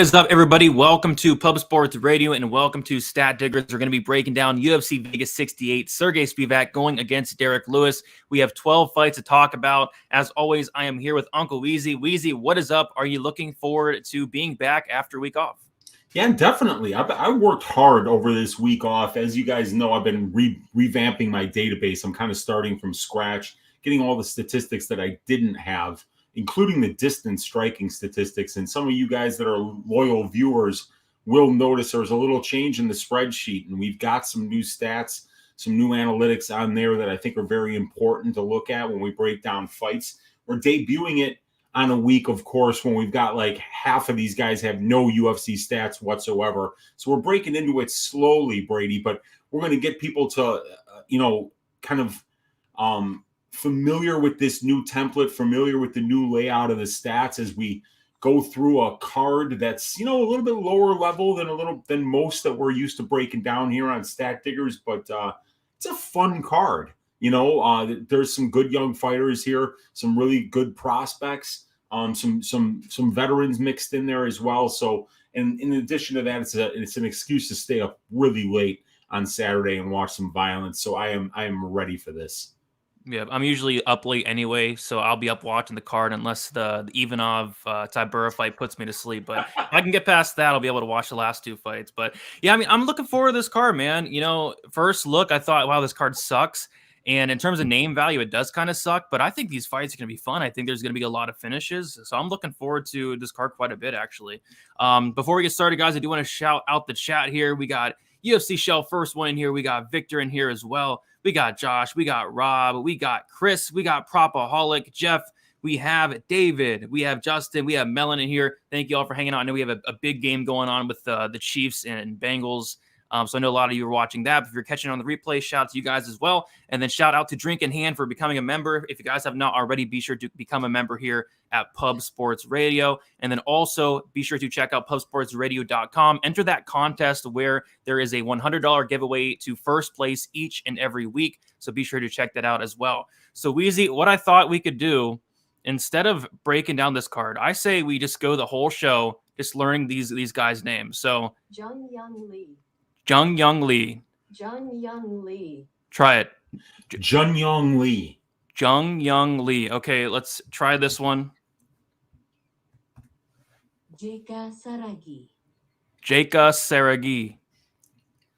is up, everybody? Welcome to Pub Sports Radio and welcome to Stat Diggers. We're going to be breaking down UFC Vegas 68, Sergey Spivak going against Derrick Lewis. We have 12 fights to talk about. As always, I am here with Uncle Weezy. Weezy, what is up? Are you looking forward to being back after a week off? Yeah, definitely. I worked hard over this week off. As you guys know, I've been revamping my database. I'm kind of starting from scratch, getting all the statistics that I didn't have, including the distance striking statistics. And some of you guys that are loyal viewers will notice there's a little change in the spreadsheet. And we've got some new stats, some new analytics on there that I think are very important to look at when we break down fights. We're debuting it on a week, of course, when we've got like half of these guys have no UFC stats whatsoever. So we're breaking into it slowly, Brady, but we're going to get people to, kind of familiar with this new template, familiar with the new layout of the stats as we go through a card that's, a little bit lower level than most that we're used to breaking down here on Stat Diggers, but it's a fun card. There's some good young fighters here, some really good prospects, some veterans mixed in there as well. So, and in addition to that, it's an excuse to stay up really late on Saturday and watch some violence. So I am ready for this. Yeah, I'm usually up late anyway, so I'll be up watching the card unless the Ivanov Tybura fight puts me to sleep. But if I can get past that, I'll be able to watch the last two fights. But yeah, I'm looking forward to this card, man. First look, I thought, wow, this card sucks. And in terms of name value, it does kind of suck. But I think these fights are going to be fun. I think there's going to be a lot of finishes. So I'm looking forward to this card quite a bit, actually. Before we get started, guys, I do want to shout out the chat here. We got UFC Shell first one in here. We got Victor in here as well. We got Josh, we got Rob, we got Chris, we got Propaholic, Jeff, we have David, we have Justin, we have Melon in here. Thank you all for hanging out. I know we have a big game going on with the Chiefs and Bengals. So I know a lot of you are watching that. But if you're catching on the replay, shout out to you guys as well. And then shout out to Drink in Hand for becoming a member. If you guys have not already, be sure to become a member here at Pub Sports Radio. And then also be sure to check out pubsportsradio.com. Enter that contest where there is a $100 giveaway to first place each and every week. So be sure to check that out as well. So Weezy, what I thought we could do, instead of breaking down this card, I say we just go the whole show just learning these guys' names. So Jung-yeon Lee. Jung-yeon Lee. Jung-yeon Lee. Try it. Jung-yeon Lee. Jung-yeon Lee. Okay, let's try this one. Jeka Saragih. Jeka Saragih.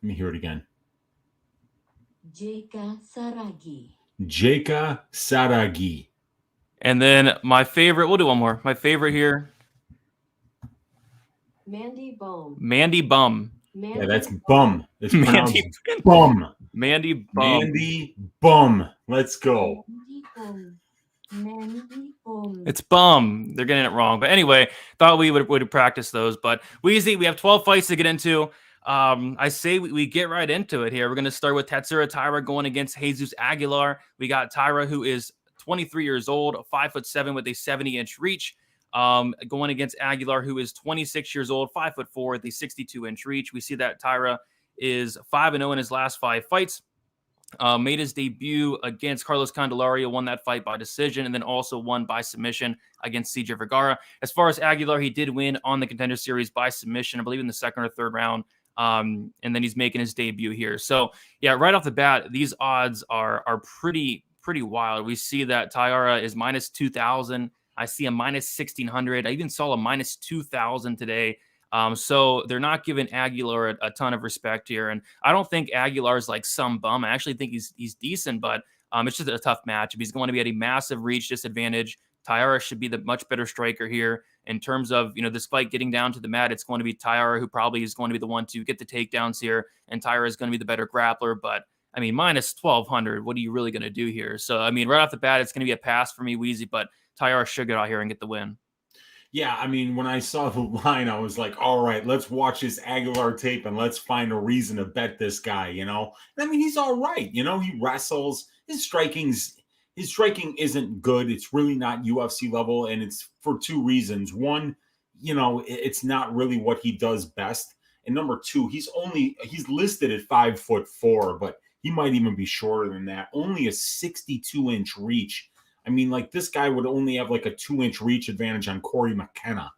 Let me hear it again. Jeka Saragih. Jeka Saragih. And then my favorite, we'll do one more. My favorite here. Mandy Bum. Mandy Bum. Yeah, that's bum. It's pronounced Mandy bum. Mandy Bum. Mandy Bum. Let's go. Mandy Bum. It's bum. They're getting it wrong. But anyway, thought we would practice those. But Weezy, we have 12 fights to get into. I say we get right into it here. We're going to start with Tatsuro Taira going against Jesus Aguilar. We got Taira, who is 23 years old, 5'7" with a 70-inch reach. Going against Aguilar, who is 26 years old, 5'4" with a 62-inch reach. We see that Taira is 5-0 in his last 5 fights. Made his debut against Carlos Candelario, won that fight by decision, and then also won by submission against CJ Vergara. As far as Aguilar, he did win on the Contender Series by submission, I believe in the second or third round. And then he's making his debut here. So yeah, right off the bat, these odds are pretty wild. We see that Taira is minus 2,000. I see a minus 1,600. I even saw a minus 2,000 today. So they're not giving Aguilar a ton of respect here. And I don't think Aguilar is like some bum. I actually think he's decent, but it's just a tough match. If he's going to be at a massive reach disadvantage, Taira should be the much better striker here. In terms of, this fight getting down to the mat, it's going to be Taira who probably is going to be the one to get the takedowns here. And Taira is going to be the better grappler. But I mean, minus 1,200, what are you really going to do here? So, I mean, right off the bat, it's going to be a pass for me, Weezy, but Taira should get out here and get the win. Yeah, I mean, when I saw the line, I was like, all right, let's watch this Aguilar tape and let's find a reason to bet this guy, I mean, he's all right, he wrestles. His striking isn't good. It's really not UFC level, and it's for two reasons. One, it's not really what he does best. And number two, he's listed at 5'4", but he might even be shorter than that. Only a 62-inch reach. I mean, like, this guy would only have like a 2-inch reach advantage on Corey McKenna,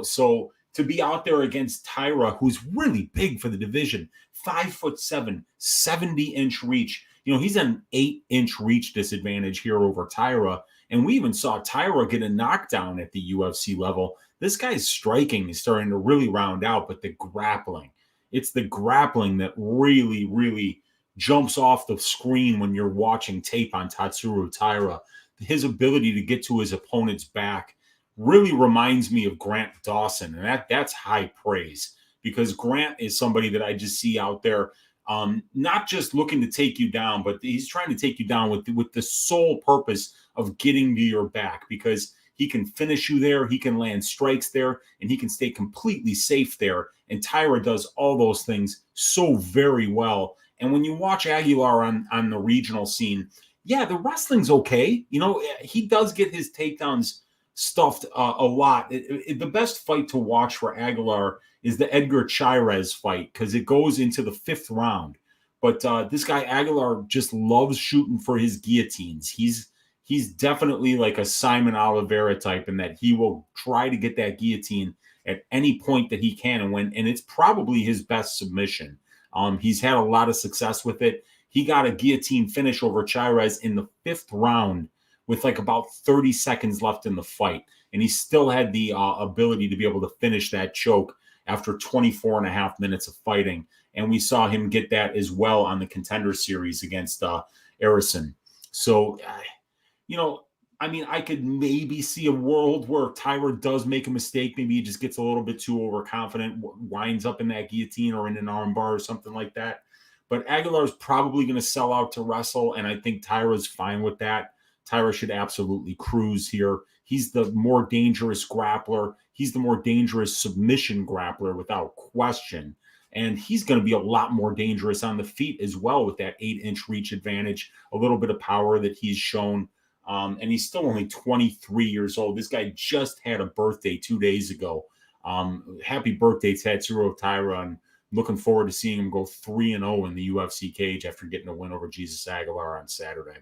So to be out there against Tyra, who's really big for the division, 5'7", 70-inch reach. You know, he's an 8-inch reach disadvantage here over Tyra. And we even saw Tyra get a knockdown at the UFC level. This guy's striking is starting to really round out, but the grappling, it's the grappling that really, really jumps off the screen when you're watching tape on Tatsuro Taira. His ability to get to his opponent's back really reminds me of Grant Dawson, and that's high praise, because Grant is somebody that I just see out there, not just looking to take you down, but he's trying to take you down with the sole purpose of getting to your back, because he can finish you there, he can land strikes there, and he can stay completely safe there. And Tyra does all those things so very well. And when you watch Aguilar on the regional scene, yeah, the wrestling's okay. You know, he does get his takedowns stuffed a lot. The best fight to watch for Aguilar is the Edgar Chairez fight, because it goes into the 5th round. But this guy Aguilar just loves shooting for his guillotines. He's definitely like a Simon Oliveira type, in that he will try to get that guillotine at any point that he can, and it's probably his best submission. He's had a lot of success with it. He got a guillotine finish over Chairez in the 5th round with like about 30 seconds left in the fight. And he still had the ability to be able to finish that choke after 24 and a half minutes of fighting. And we saw him get that as well on the Contender Series against Arison. So, you know, I mean, I could maybe see a world where Tyra does make a mistake. Maybe he just gets a little bit too overconfident, winds up in that guillotine or in an arm bar or something like that. But Aguilar's probably going to sell out to wrestle, and I think Tyra's fine with that. Tyra should absolutely cruise here. He's the more dangerous grappler. He's the more dangerous submission grappler without question. And he's going to be a lot more dangerous on the feet as well, with that 8-inch reach advantage, a little bit of power that he's shown. And he's still only 23 years old. This guy just had a birthday 2 days ago. Happy birthday, Tatsuro Taira. And looking forward to seeing him go 3-0 in the UFC cage after getting a win over Jesus Aguilar on Saturday.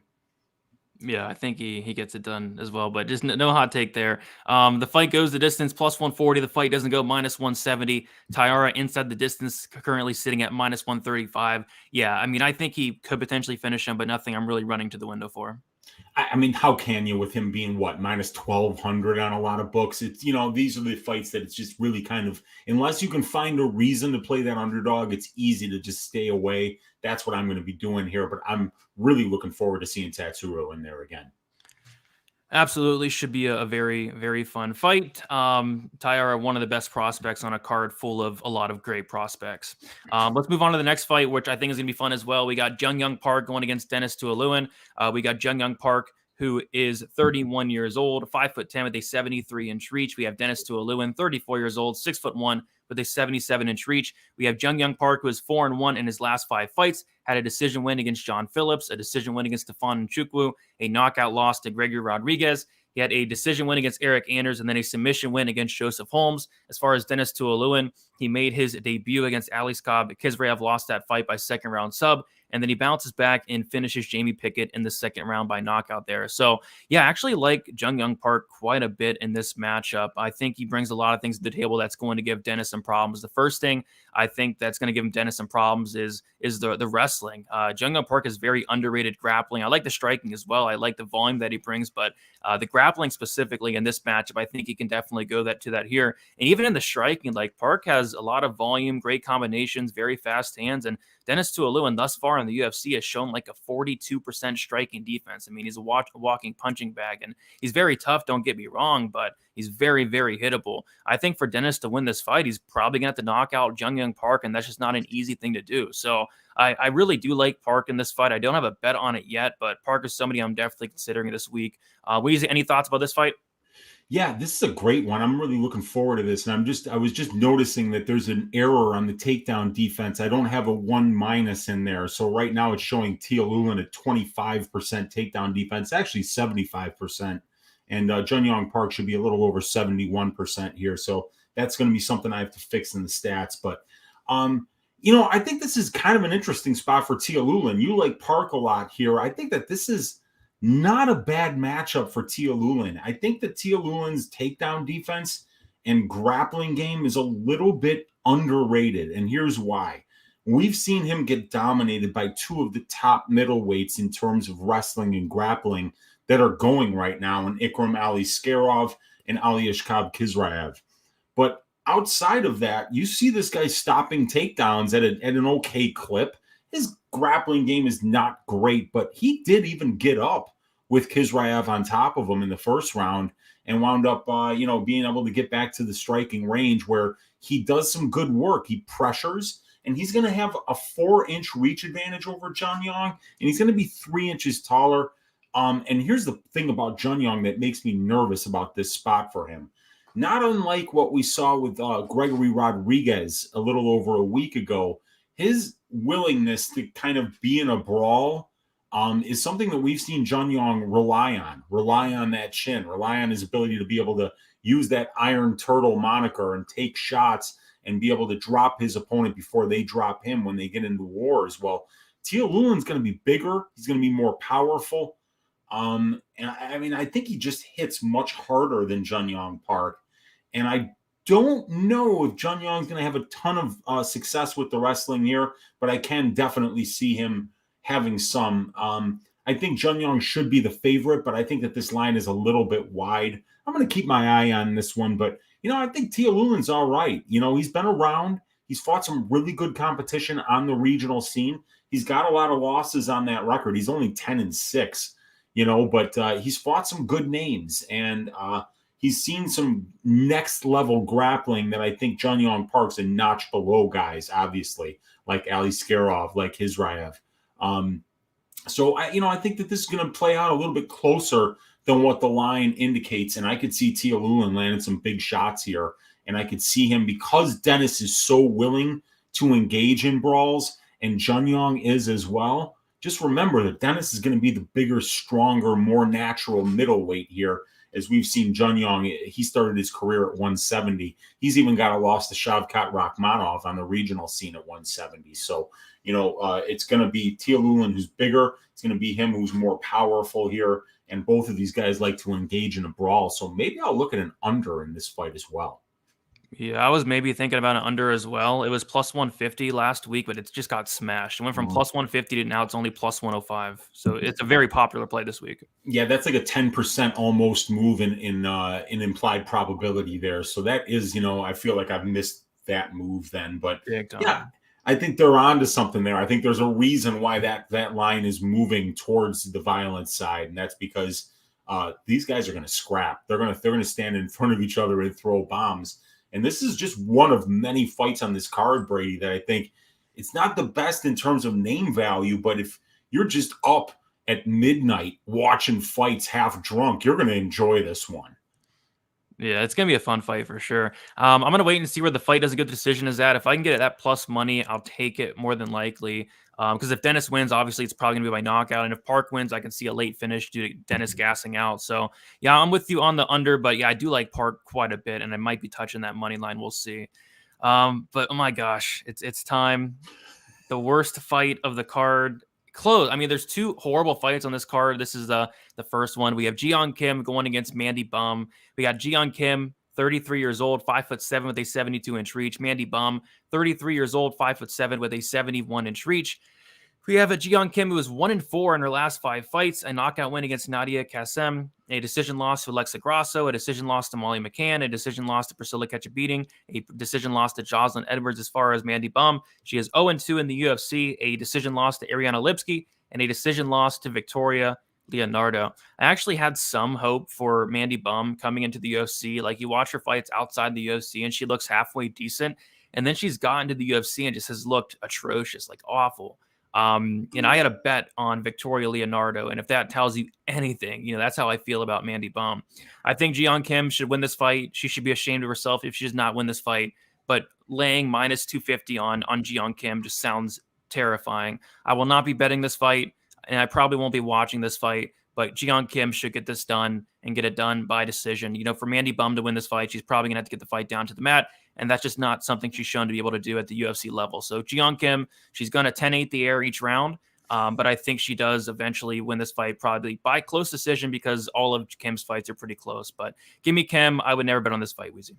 Yeah, I think he gets it done as well, but just no hot take there. The fight goes the distance, plus 140. The fight doesn't go minus 170. Taira inside the distance, currently sitting at minus 135. Yeah, I mean, I think he could potentially finish him, but nothing I'm really running to the window for. I mean, how can you, with him being minus 1,200 on a lot of books? It's, you know, these are the fights that it's just really kind of, unless you can find a reason to play that underdog, it's easy to just stay away. That's what I'm going to be doing here, but I'm really looking forward to seeing Tatsuro in there again. Absolutely, should be a very, very fun fight. Taira, one of the best prospects on a card full of a lot of great prospects. Let's move on to the next fight, which I think is going to be fun as well. We got Jung-yeong Park going against Dennis Tuoluen. We got Jung-yeong Park, who is 31 years old, 5'10" with a 73-inch reach. We have Dennis Tuoluen, 34 years old, 6'1" with a 77-inch reach. We have Jung-yeong Park, who is 4-1 in his last 5 fights, had a decision win against John Phillips, a decision win against Stefan Nchukwu, a knockout loss to Gregory Rodriguez. He had a decision win against Eric Anders and then a submission win against Joseph Holmes. As far as Dennis Tuoluen, he made his debut against Aliskov Kizraev, lost that fight by second round sub, and then he bounces back and finishes Jamie Pickett in the second round by knockout there. So, yeah, I actually like Jung-yeong Park quite a bit in this matchup. I think he brings a lot of things to the table that's going to give Dennis some problems. The first thing I think that's going to give him Dennis some problems is the wrestling. Jung-yeong Park is very underrated grappling. I like the striking as well. I like the volume that he brings, but the grappling specifically in this matchup, I think he can definitely go to that here. And even in the striking, like, Park has a lot of volume, great combinations, very fast hands, and Dennis Tuoluen thus far in the UFC has shown like a 42% striking defense. I mean, he's a walking punching bag, and he's very tough, don't get me wrong, but he's very, very hittable. I think for Dennis to win this fight, he's probably going to have to knock out Jung-yeong Park, and that's just not an easy thing to do. So I really do like Park in this fight. I don't have a bet on it yet, but Park is somebody I'm definitely considering this week. Weezy, any thoughts about this fight? Yeah, this is a great one. I'm really looking forward to this. And I was just noticing that there's an error on the takedown defense. I don't have a 1- in there. So right now it's showing Tuoluen at 25% takedown defense, actually 75%. And Jung-yeong Park should be a little over 71% here. So that's going to be something I have to fix in the stats. But, you know, I think this is kind of an interesting spot for Tuoluen. You like Park a lot here. I think that this is not a bad matchup for Tuoluen. I think that Tuoluen's takedown defense and grappling game is a little bit underrated. And here's why. We've seen him get dominated by two of the top middleweights in terms of wrestling and grappling that are going right now, in Ikram Aliskerov and Aliashkab Kizraev. But outside of that, you see this guy stopping takedowns at an okay clip. His grappling game is not great, but he did even get up with Kizraev on top of him in the first round and wound up, being able to get back to the striking range where he does some good work. He pressures, and he's going to have a 4-inch reach advantage over Jeong-yeong, and he's going to be 3 inches taller. And here's the thing about Jeong-yeong that makes me nervous about this spot for him. Not unlike what we saw with Gregory Rodriguez a little over a week ago, his willingness to kind of be in a brawl is something that we've seen Jeong-yeong rely on that chin, rely on his ability to be able to use that Iron Turtle moniker and take shots and be able to drop his opponent before they drop him when they get into wars. Well, Teal Lulin's going to be bigger. He's going to be more powerful. And I think he just hits much harder than Jeong-yeong Park. And I don't know if Jeong-yeong's going to have a ton of success with the wrestling here, but I can definitely see him having some. I think Jeong-yeong should be the favorite, but I think that this line is a little bit wide. I'm going to keep my eye on this one, but, I think Teal Lulin's all right. He's been around. He's fought some really good competition on the regional scene. He's got a lot of losses on that record. He's only 10-6. But he's fought some good names, and he's seen some next level grappling that I think Jeong-yeong Park's a notch below guys, obviously, like Aliskerov, like Kizraev. So I think that this is going to play out a little bit closer than what the line indicates, and I could see Teal Lulin landing some big shots here, and I could see him, because Dennis is so willing to engage in brawls, and Jeong-yeong is as well. Just remember that Dennis is going to be the bigger, stronger, more natural middleweight here. As we've seen Jeong-yeong, he started his career at 170. He's even got a loss to Shavkat Rakhmonov on the regional scene at 170. So, it's going to be Teal Lulin who's bigger. It's going to be him who's more powerful here. And both of these guys like to engage in a brawl. So maybe I'll look at an under in this fight as well. Yeah, I was maybe thinking about an under as well. It was plus 150 last week, but it just got smashed. It went from plus 150 to now it's only plus 105. So it's a very popular play this week. Yeah, that's like a 10% almost move in implied probability there. So that is, I feel like I've missed that move then. But yeah, I think they're on to something there. I think there's a reason why that line is moving towards the violent side, and that's because these guys are going to scrap. They're going to stand in front of each other and throw bombs. And this is just one of many fights on this card, Brady, that I think it's not the best in terms of name value, but if you're just up at midnight watching fights half drunk, you're going to enjoy this one. Yeah, it's going to be a fun fight for sure. I'm going to wait and see where the fight does a good decision is at. If I can get it that plus money, I'll take it more than likely. Because if Dennis wins, obviously it's probably going to be by knockout. And if Park wins, I can see a late finish due to Dennis gassing out. So, yeah, I'm with you on the under. But, yeah, I do like Park quite a bit. And I might be touching that money line. We'll see. But, oh, my gosh, it's time. The worst fight of the card. Close. I mean, there's two horrible fights on this card. This is the first one. We have Ji-yeon Kim going against Mandy Bum. We got Ji-yeon Kim, 33 years old, 5'7" with a 72-inch reach. Mandy Bum, 33 years old, 5'7" with a 71-inch reach. We have a Ji-yeon Kim who is 1-4 in her last 5 fights, a knockout win against Nadia Kassem, a decision loss to Alexa Grasso, a decision loss to Molly McCann, a decision loss to Priscilla Ketchabeating, a decision loss to Jocelyn Edwards. As far as Mandy Bum, she is 0-2 in the UFC, a decision loss to Ariana Lipsky, and a decision loss to Victoria Leonardo. I actually had some hope for Mandy Bum coming into the UFC. Like, you watch her fights outside the UFC, and she looks halfway decent, and then she's gotten to the UFC and just has looked atrocious, like awful. And I had a bet on Victoria Leonardo, and if that tells you anything, that's how I feel about Mandy Bum. I think Ji-yeon Kim should win this fight. She should be ashamed of herself if she does not win this fight, but laying minus 250 on Ji-yeon Kim just sounds terrifying. I will not be betting this fight, and I probably won't be watching this fight, but Ji-yeon Kim should get this done and get it done by decision. For Mandy Bum to win this fight, she's probably going to have to get the fight down to the mat, and that's just not something she's shown to be able to do at the UFC level. So Ji-yeon Kim, she's going to 10-8 the air each round, but I think she does eventually win this fight probably by close decision because all of Kim's fights are pretty close. But give me Kim. I would never bet on this fight, Weezy.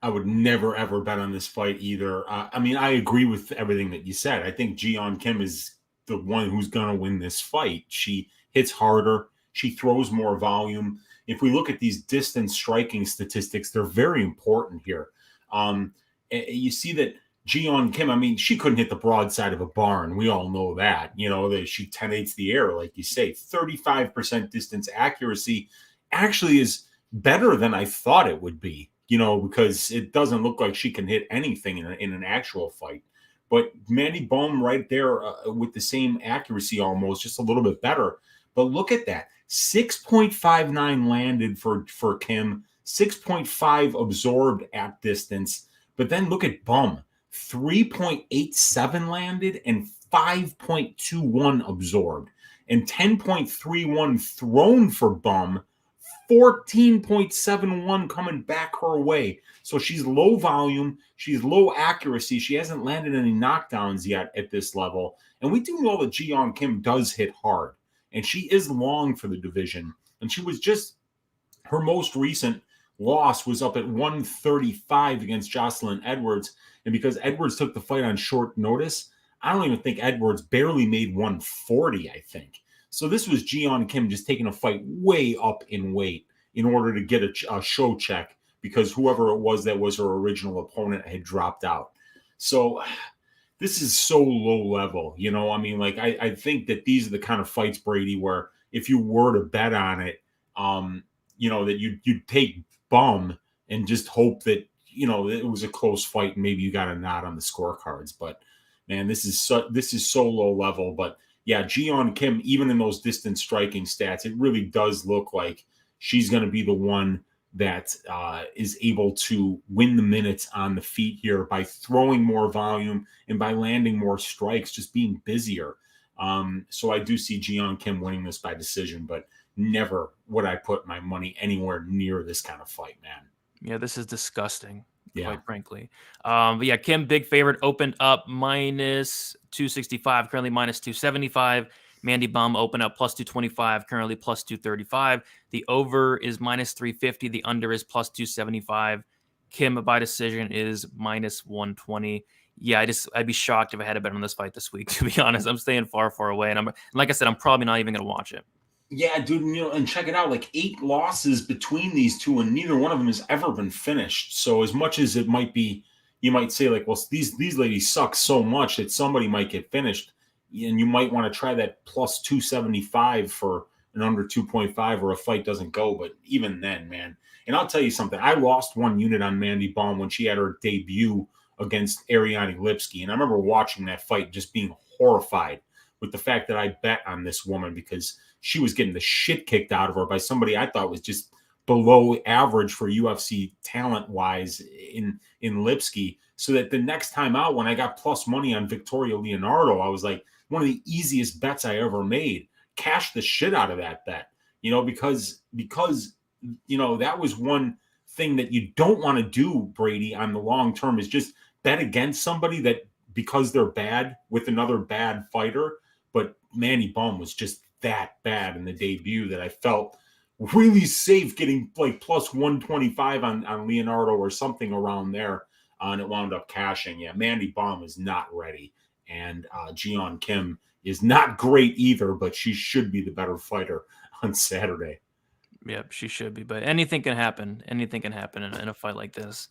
I would never, ever bet on this fight either. I mean, I agree with everything that you said. I think Ji-yeon Kim is the one who's going to win this fight. She hits harder. She throws more volume. If we look at these distance striking statistics, they're very important here. You see that Ji-yeon Kim, I mean, she couldn't hit the broadside of a barn. We all know that. You know, that she 10-8s the air, like you say. 35% distance accuracy actually is better than I thought it would be, you know, because it doesn't look like she can hit anything in an actual fight. But Mandy Bum right there with the same accuracy almost, just a little bit better. But look at that. 6.59 landed for Kim, 6.5 absorbed at distance. But then look at Bum. 3.87 landed and 5.21 absorbed. And 10.31 thrown for Bum. 14.71 coming back her way. So she's low volume. She's low accuracy. She hasn't landed any knockdowns yet at this level. And we do know that Ji-yeon Kim does hit hard. And she is long for the division. And she was just, her most recent loss was up at 135 against Jocelyn Edwards. And because Edwards took the fight on short notice, I don't even think Edwards barely made 140, I think. So this was Ji-yeon Kim just taking a fight way up in weight in order to get a show check because whoever it was that was her original opponent had dropped out. So this is so low level, you know. I mean, like I think that these are the kind of fights, Brady, where if you were to bet on it, you know, that you'd take Bum and just hope that, you know, it was a close fight and maybe you got a nod on the scorecards. But man, this is so low level. But yeah, Ji-yeon Kim, even in those distance striking stats, it really does look like she's going to be the one that is able to win the minutes on the feet here by throwing more volume and by landing more strikes, just being busier. So I do see Ji-yeon Kim winning this by decision, but never would I put my money anywhere near this kind of fight, man. Yeah, this is disgusting, Yeah. quite frankly. But yeah, Kim, big favorite, opened up minus 265, currently minus 275. Mandy Bum opened up plus 225, currently plus 235. The over is minus 350. The under is plus 275. Kim by decision is minus 120. Yeah, I'd be shocked if I had a bet on this fight this week, to be honest. I'm staying far, far away. And like I said, I'm probably not even going to watch it. Yeah, dude, you know, and check it out, like 8 losses between these two, and neither one of them has ever been finished. So as much as it might be, you might say like, well, these ladies suck so much that somebody might get finished, and you might want to try that plus 275 for an under 2.5 or a fight doesn't go. But even then, man, and I'll tell you something, I lost 1 unit on Mandy Bum when she had her debut against Ariane Lipski, and I remember watching that fight just being horrified with the fact that I bet on this woman because she was getting the shit kicked out of her by somebody I thought was just below average for UFC talent-wise in Lipski. So that the next time out, when I got plus money on Victoria Leonardo, I was like, one of the easiest bets I ever made. Cash the shit out of that bet, you know, because you know, that was one thing that you don't want to do, Brady, on the long term, is just bet against somebody that because they're bad with another bad fighter. But Mandy Bum was just that bad in the debut that I felt really safe getting like plus 125 on Leonardo or something around there. And it wound up cashing. Yeah, Mandy Bum is not ready. And Ji-yeon Kim is not great either, but she should be the better fighter on Saturday. Yep, she should be. But anything can happen. Anything can happen in a fight like this.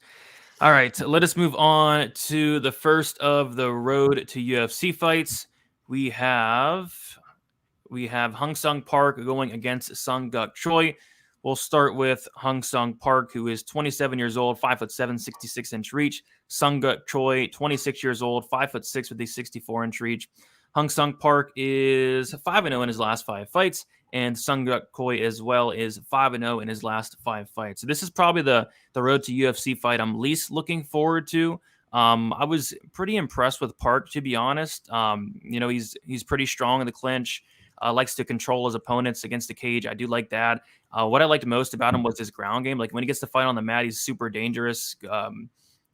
All right, let us move on to the first of the road to UFC fights. We have Hyun-sung Park going against Seung-guk Choi. We'll start with Hyun-sung Park, who is 27 years old, 5'7", 66-inch reach. Seung-guk Choi, 26 years old, 5'6" with a 64-inch reach. Hyun-sung Park is 5-0 in his last 5 fights, and Seung-guk Choi as well is 5-0 in his last 5 fights. So this is probably the road to UFC fight I'm least looking forward to. I was pretty impressed with Park, to be honest. You know, he's pretty strong in the clinch. Likes to control his opponents against the cage. I do like that. What I liked most about him was his ground game. Like when he gets to fight on the mat, he's super dangerous.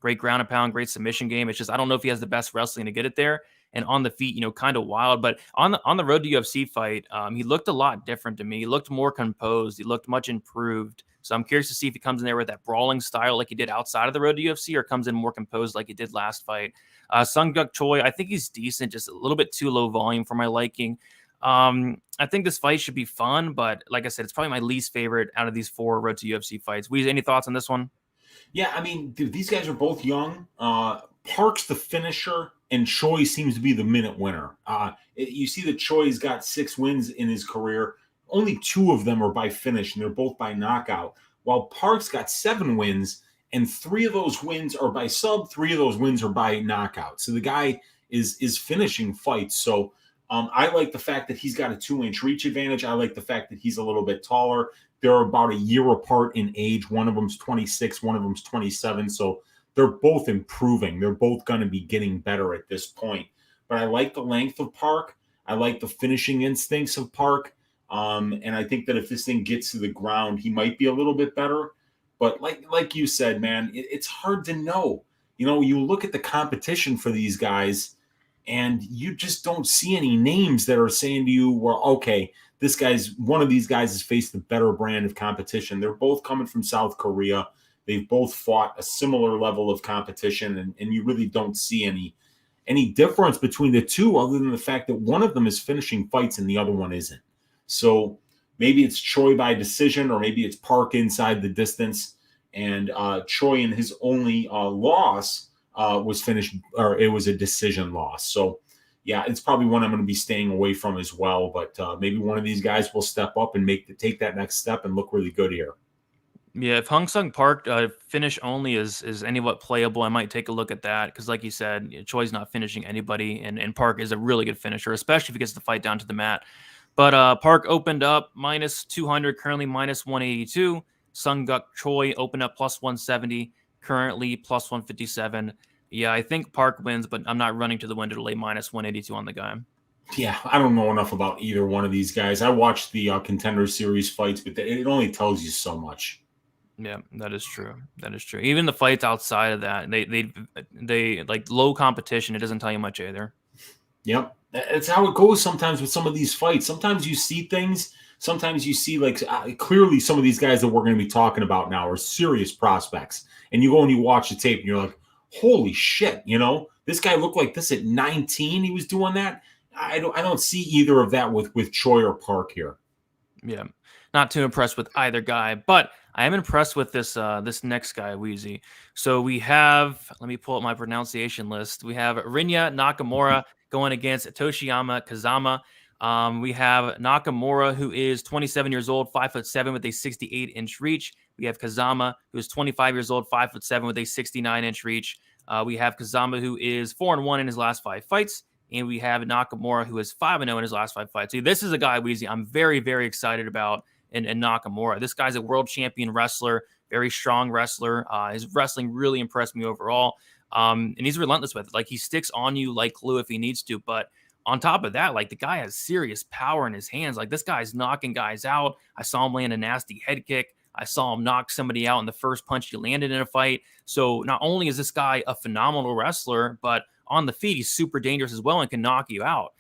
Great ground and pound, great submission game. It's just I don't know if he has the best wrestling to get it there. And on the feet, you know, kind of wild. But on the road to UFC fight, he looked a lot different to me. He looked more composed. He looked much improved. So I'm curious to see if he comes in there with that brawling style like he did outside of the road to UFC, or comes in more composed like he did last fight. Seung-guk Choi, I think he's decent, just a little bit too low volume for my liking. I think this fight should be fun, but like I said, it's probably my least favorite out of these 4 road to UFC fights. Weez, any thoughts on this one? Yeah, I mean, dude, these guys are both young. Park's the finisher, and Choi seems to be the minute winner. You see that Choi's got 6 wins in his career. Only 2 of them are by finish, and they're both by knockout. While Park's got 7 wins, and 3 of those wins are by sub, 3 of those wins are by knockout. So the guy is finishing fights. So I like the fact that he's got a 2-inch reach advantage. I like the fact that he's a little bit taller. They're about a year apart in age. One of them's 26, one of them's 27. So they're both improving. They're both going to be getting better at this point. But I like the length of Park. I like the finishing instincts of Park. And I think that if this thing gets to the ground, he might be a little bit better. But like you said, man, it's hard to know. You know, you look at the competition for these guys, and you just don't see any names that are saying to you, well, okay, one of these guys has faced a better brand of competition. They're both coming from South Korea. They've both fought a similar level of competition, and you really don't see any difference between the two other than the fact that one of them is finishing fights and the other one isn't. So maybe it's Choi by decision, or maybe it's Park inside the distance. And Choi in his only loss was finished, or it was a decision loss. So yeah, it's probably one I'm going to be staying away from as well. But maybe one of these guys will step up and take that next step and look really good here. Yeah, if Hyun-sung Park finish only is anywhat playable, I might take a look at that, because like you said, Choi's not finishing anybody, and Park is a really good finisher, especially if he gets the fight down to the mat. But Park opened up minus 200, currently minus 182. Seung-guk Choi opened up plus 170, currently plus 157. Yeah, I think Park wins, but I'm not running to the window to lay minus 182 on the guy. Yeah, I don't know enough about either one of these guys. I watched the Contender Series fights, but it only tells you so much. Yeah, that is true. That is true. Even the fights outside of that, they like low competition. It doesn't tell you much either. Yep. It's how it goes sometimes with some of these fights. Sometimes you see things. Sometimes you see, like, clearly some of these guys that we're going to be talking about now are serious prospects. And you go and you watch the tape and you're like, holy shit, you know, this guy looked like this at 19. He was doing that. I don't see either of that with Choi or Park here. Yeah, not too impressed with either guy, but I am impressed with this next guy, Weezy. So we have, let me pull up my pronunciation list. We have Rinya Nakamura going against Toshiomi Kazama. We have Nakamura, who is 27 years old, 5'7" with a 68-inch reach. We have Kazama, who is 25 years old, 5'7" with a 69-inch reach. We have Kazama, who is 4-1 in his last 5 fights. And we have Nakamura, who is 5-0 in his last 5 fights. See, this is a guy, Weezy, I'm very, very excited about in Nakamura. This guy's a world champion wrestler, very strong wrestler. His wrestling really impressed me overall. And he's relentless with it. Like, he sticks on you like glue if he needs to. But on top of that, like, the guy has serious power in his hands. Like, this guy's knocking guys out. I saw him land a nasty head kick. I saw him knock somebody out in the first punch he landed in a fight. So not only is this guy a phenomenal wrestler, but on the feet, he's super dangerous as well and can knock you out.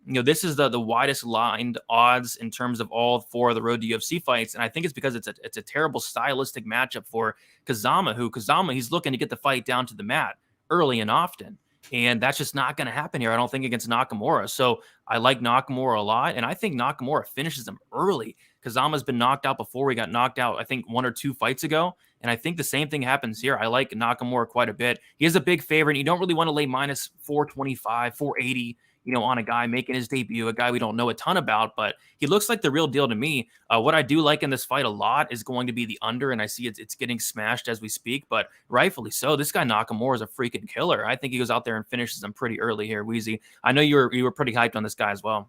This is the widest lined odds in terms of all 4 of the road to UFC fights. And I think it's because it's a terrible stylistic matchup for Kazama, he's looking to get the fight down to the mat early and often. And that's just not going to happen here, I don't think, against Nakamura. So I like Nakamura a lot. And I think Nakamura finishes him early. Kazama's been knocked out before. He got knocked out, I think, 1 or 2 fights ago. And I think the same thing happens here. I like Nakamura quite a bit. He is a big favorite. You don't really want to lay minus 425, 480, on a guy making his debut, a guy we don't know a ton about, but he looks like the real deal to me. What I do like in this fight a lot is going to be the under, and I see it's getting smashed as we speak, but rightfully so. This guy Nakamura is a freaking killer. I think he goes out there and finishes him pretty early here, Weezy. I know you were pretty hyped on this guy as well.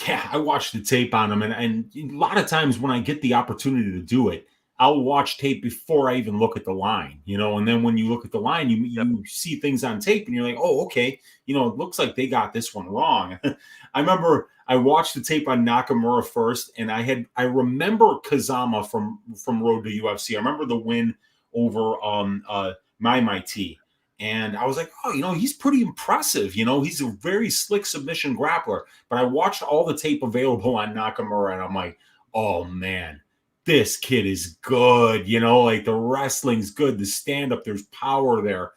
Yeah, I watched the tape on him, and a lot of times when I get the opportunity to do it, I'll watch tape before I even look at the line, and then when you look at the line, you see things on tape and you're like, oh, okay, it looks like they got this one wrong. I remember I watched the tape on Nakamura first, and I remember Kazama from Road to UFC. I remember the win over My T. And I was like, oh, he's pretty impressive. He's a very slick submission grappler. But I watched all the tape available on Nakamura, and I'm like, oh, man, this kid is good. You know, like the wrestling's good. The stand-up, there's power there.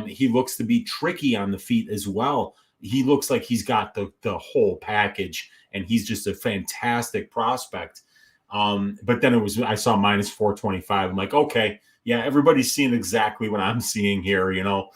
He looks to be tricky on the feet as well. He looks like he's got the whole package, and he's just a fantastic prospect. But then I saw minus 425. I'm like, okay, yeah, everybody's seeing exactly what I'm seeing here, you know.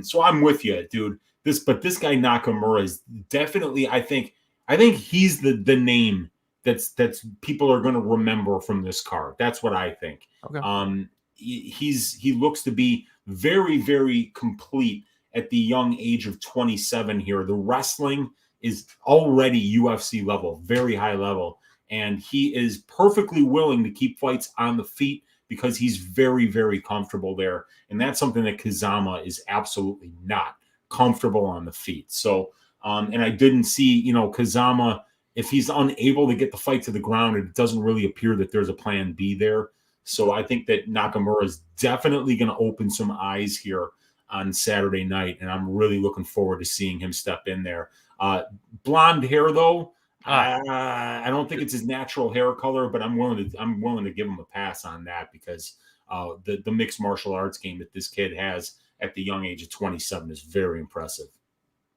So I'm with you, dude. This guy Nakamura is definitely, I think he's the name that's people are going to remember from this card. That's what I think. Okay. He looks to be very, very complete at the young age of 27 here. The wrestling is already UFC level, very high level. And he is perfectly willing to keep fights on the feet because he's very, very comfortable there. And that's something that Kazama is absolutely not comfortable on the feet. So, and I didn't see, you know, Kazama, if he's unable to get the fight to the ground, it doesn't really appear that there's a plan B there. So I think that Nakamura is definitely going to open some eyes here on Saturday night. And I'm really looking forward to seeing him step in there. Blonde hair, though. I don't think it's his natural hair color, but I'm willing to give him a pass on that because the mixed martial arts game that this kid has at the young age of 27 is very impressive.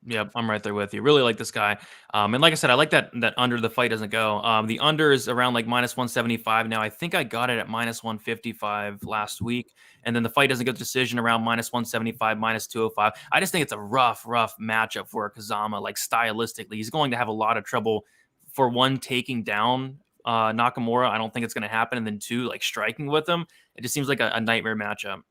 Yep, I'm right there with you. Really like this guy. And like I said, I like that under the fight doesn't go. The under is around like minus 175 now. I think I got it at minus 155 last week. And then the fight doesn't go to decision around minus 175, minus 205. I just think it's a rough matchup for Kazama. Like stylistically, he's going to have a lot of trouble for one, taking down Nakamura. I don't think it's going to happen. And then two, like striking with him. It just seems like a nightmare matchup.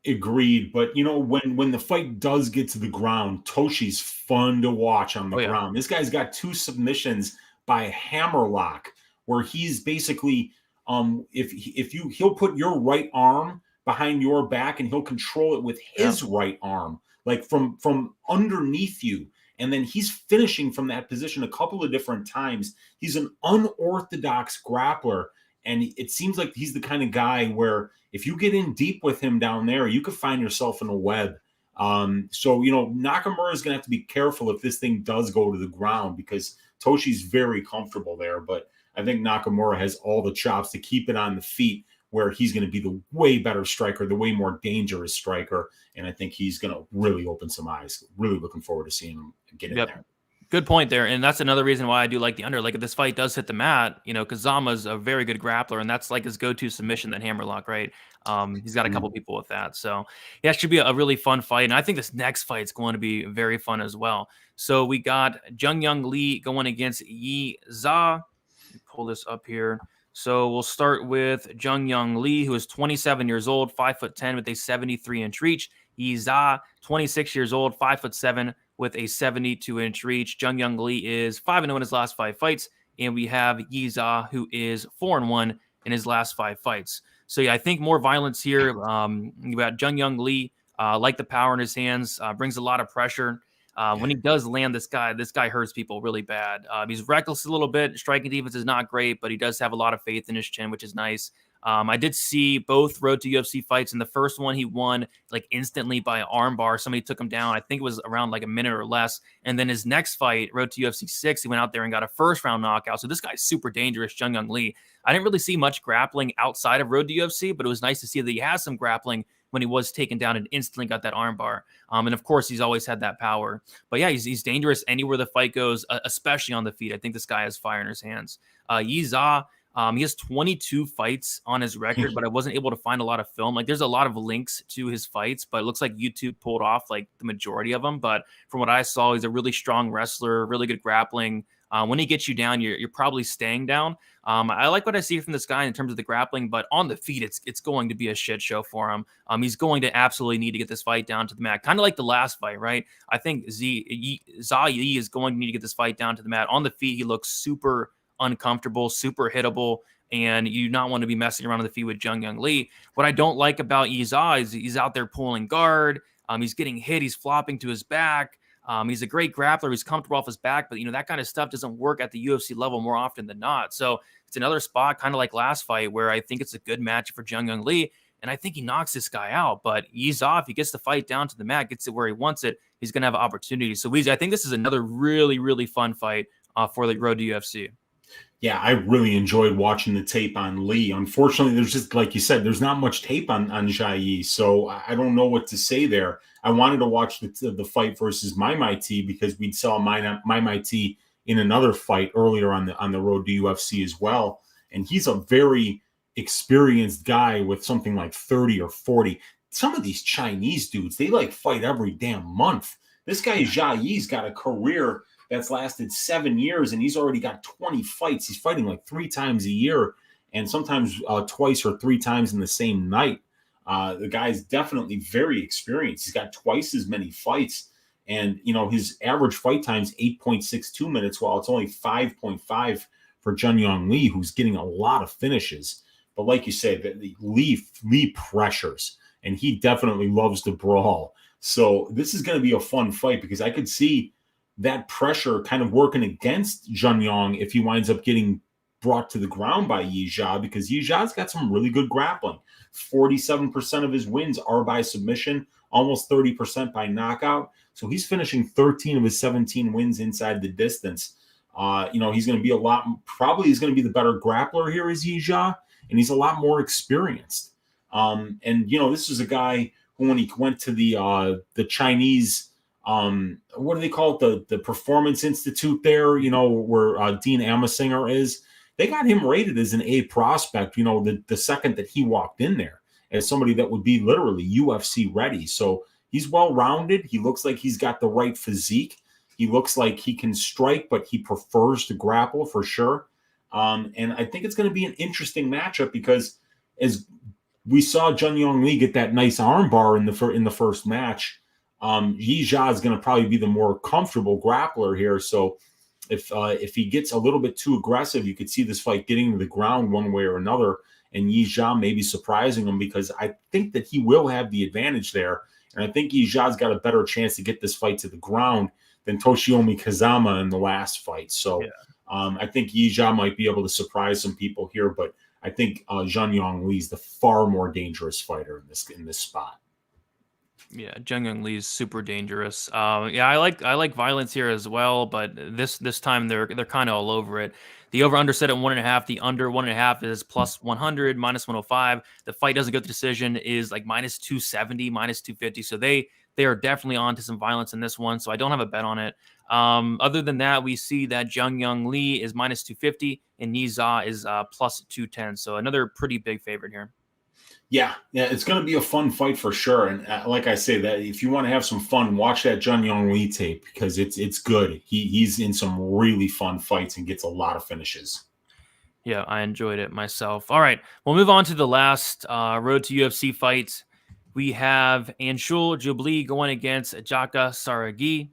Agreed, but you know when the fight does get to the ground, Toshi's fun to watch on the ground. This guy's got 2 submissions by hammerlock, where he's basically he'll put your right arm behind your back and he'll control it with his right arm, like from underneath you, and then he's finishing from that position a couple of different times. He's an unorthodox grappler. And it seems like he's the kind of guy where if you get in deep with him down there, you could find yourself in a web. So, you know, Nakamura is going to have to be careful if this thing does go to the ground because Toshi's very comfortable there. But I think Nakamura has all the chops to keep it on the feet where he's going to be the way better striker, the way more dangerous striker. And I think he's going to really open some eyes. Really looking forward to seeing him get in there. Good point there. And that's another reason why I do like the under. Like if this fight does hit the mat, you know, Kazama's a very good grappler, and that's like his go-to submission, that hammerlock, right? He's got a couple people with that. So yeah, it should be a really fun fight. And I think this next fight is going to be very fun as well. So we got Jeong-yeong Lee going against Yi Za. Pull this up here. So we'll start with Jeong-yeong Lee, who is 27 years old, 5'10" with a 73-inch reach. Yi Za, 26 years old, 5'7" with a 72-inch reach. Jeong-yeong Lee is 5-0 in his last 5 fights, and we have Yi Za, who is 4-1 in his last 5 fights. So yeah, I think more violence here. You got Jeong-yeong Lee, like the power in his hands, brings a lot of pressure. When he does land, this guy hurts people really bad. He's reckless a little bit. Striking defense is not great, but he does have a lot of faith in his chin, which is nice. I did see both Road to UFC fights. In the first one, he won like instantly by an arm bar. Somebody took him down. I think it was around like a minute or less. And then his next fight, Road to UFC 6, he went out there and got a first-round knockout. So this guy's super dangerous, Jeong-yeong Lee. I didn't really see much grappling outside of Road to UFC, but it was nice to see that he has some grappling when he was taken down and instantly got that arm bar. And of course, he's always had that power. But yeah, he's dangerous anywhere the fight goes, especially on the feet. I think this guy has fire in his hands. Yi Za, he has 22 fights on his record, but I wasn't able to find a lot of film. Like there's a lot of links to his fights, but it looks like YouTube pulled off like the majority of them. But from what I saw, he's a really strong wrestler, really good grappling. When he gets you down, you're probably staying down. I like what I see from this guy in terms of the grappling, but on the feet, it's going to be a shit show for him. He's going to absolutely need to get this fight down to the mat, kind of like the last fight, right? I think Za Yi is going to need to get this fight down to the mat. On the feet, he looks super uncomfortable, super hittable, and you do not want to be messing around on the feet with Jeong-yeong Lee. What I don't like about Yi Za is he's out there pulling guard. He's getting hit. He's flopping to his back. He's a great grappler. He's comfortable off his back, but that kind of stuff doesn't work at the UFC level more often than not. So it's another spot, kind of like last fight, where I think it's a good match for Jeong-yeong Lee, and I think he knocks this guy out. But Yi Za, if he gets the fight down to the mat, gets it where he wants it, he's going to have an opportunity. So Weezy, I think this is another really, really fun fight for the road to UFC. Yeah, I really enjoyed watching the tape on Lee. Unfortunately, there's just, like you said, there's not much tape on Ji, so I don't know what to say there. I wanted to watch the fight versus My T because we'd saw My T in another fight earlier on the road to UFC as well, and he's a very experienced guy with something like 30 or 40. Some of these Chinese dudes, they like fight every damn month. This guy Ji's got a career that's lasted 7 years, and he's already got 20 fights. He's fighting like 3 times a year, and sometimes twice or 3 times in the same night. The guy's definitely very experienced. He's got twice as many fights, and his average fight time is 8.62 minutes, while it's only 5.5 for Jeong-yeong Lee, who's getting a lot of finishes. But like you say, the Lee pressures, and he definitely loves to brawl. So this is going to be a fun fight because I could see that pressure kind of working against Jeong-yeong if he winds up getting brought to the ground by Yi Jia, because Yi Jia's got some really good grappling. 47% of his wins are by submission, almost 30% by knockout. So he's finishing 13 of his 17 wins inside the distance. He's going to be he's going to be the better grappler here as Yi Jia, and he's a lot more experienced. This is a guy who, when he went to the Chinese, what do they call it? The Performance Institute there, where Dean Amasinger is. They got him rated as an A prospect, the second that he walked in there, as somebody that would be literally UFC ready. So he's well-rounded. He looks like he's got the right physique. He looks like he can strike, but he prefers to grapple for sure. And I think it's going to be an interesting matchup because as we saw Jeong-yeong Lee get that nice armbar in the first match, Yi Jia is going to probably be the more comfortable grappler here. So if he gets a little bit too aggressive, you could see this fight getting to the ground one way or another, and Yi Jia maybe surprising him, because I think that he will have the advantage there. And I think Yi Jia's got a better chance to get this fight to the ground than Toshiomi Kazama in the last fight. So I think Yi Jia might be able to surprise some people here, but I think Jeong-yeong Lee's the far more dangerous fighter in this spot. Yeah, Jeong-yeong Lee is super dangerous. I like violence here as well, but this time they're kind of all over it. The over/under set at 1.5. The under 1.5 is plus 100, minus 105. The fight doesn't go to decision is like minus 270, minus 250. So they are definitely on to some violence in this one. So I don't have a bet on it. Other than that, we see that Jeong-yeong Lee is minus 250 and Yi Jia is plus 210. So another pretty big favorite here. Yeah, it's going to be a fun fight for sure. And like I say, that if you want to have some fun, watch that Jeong-yeong Lee tape because it's good. He's in some really fun fights and gets a lot of finishes. Yeah, I enjoyed it myself. All right, we'll move on to the last road to UFC fight. We have Anshul Jubli going against Jeka Saragih.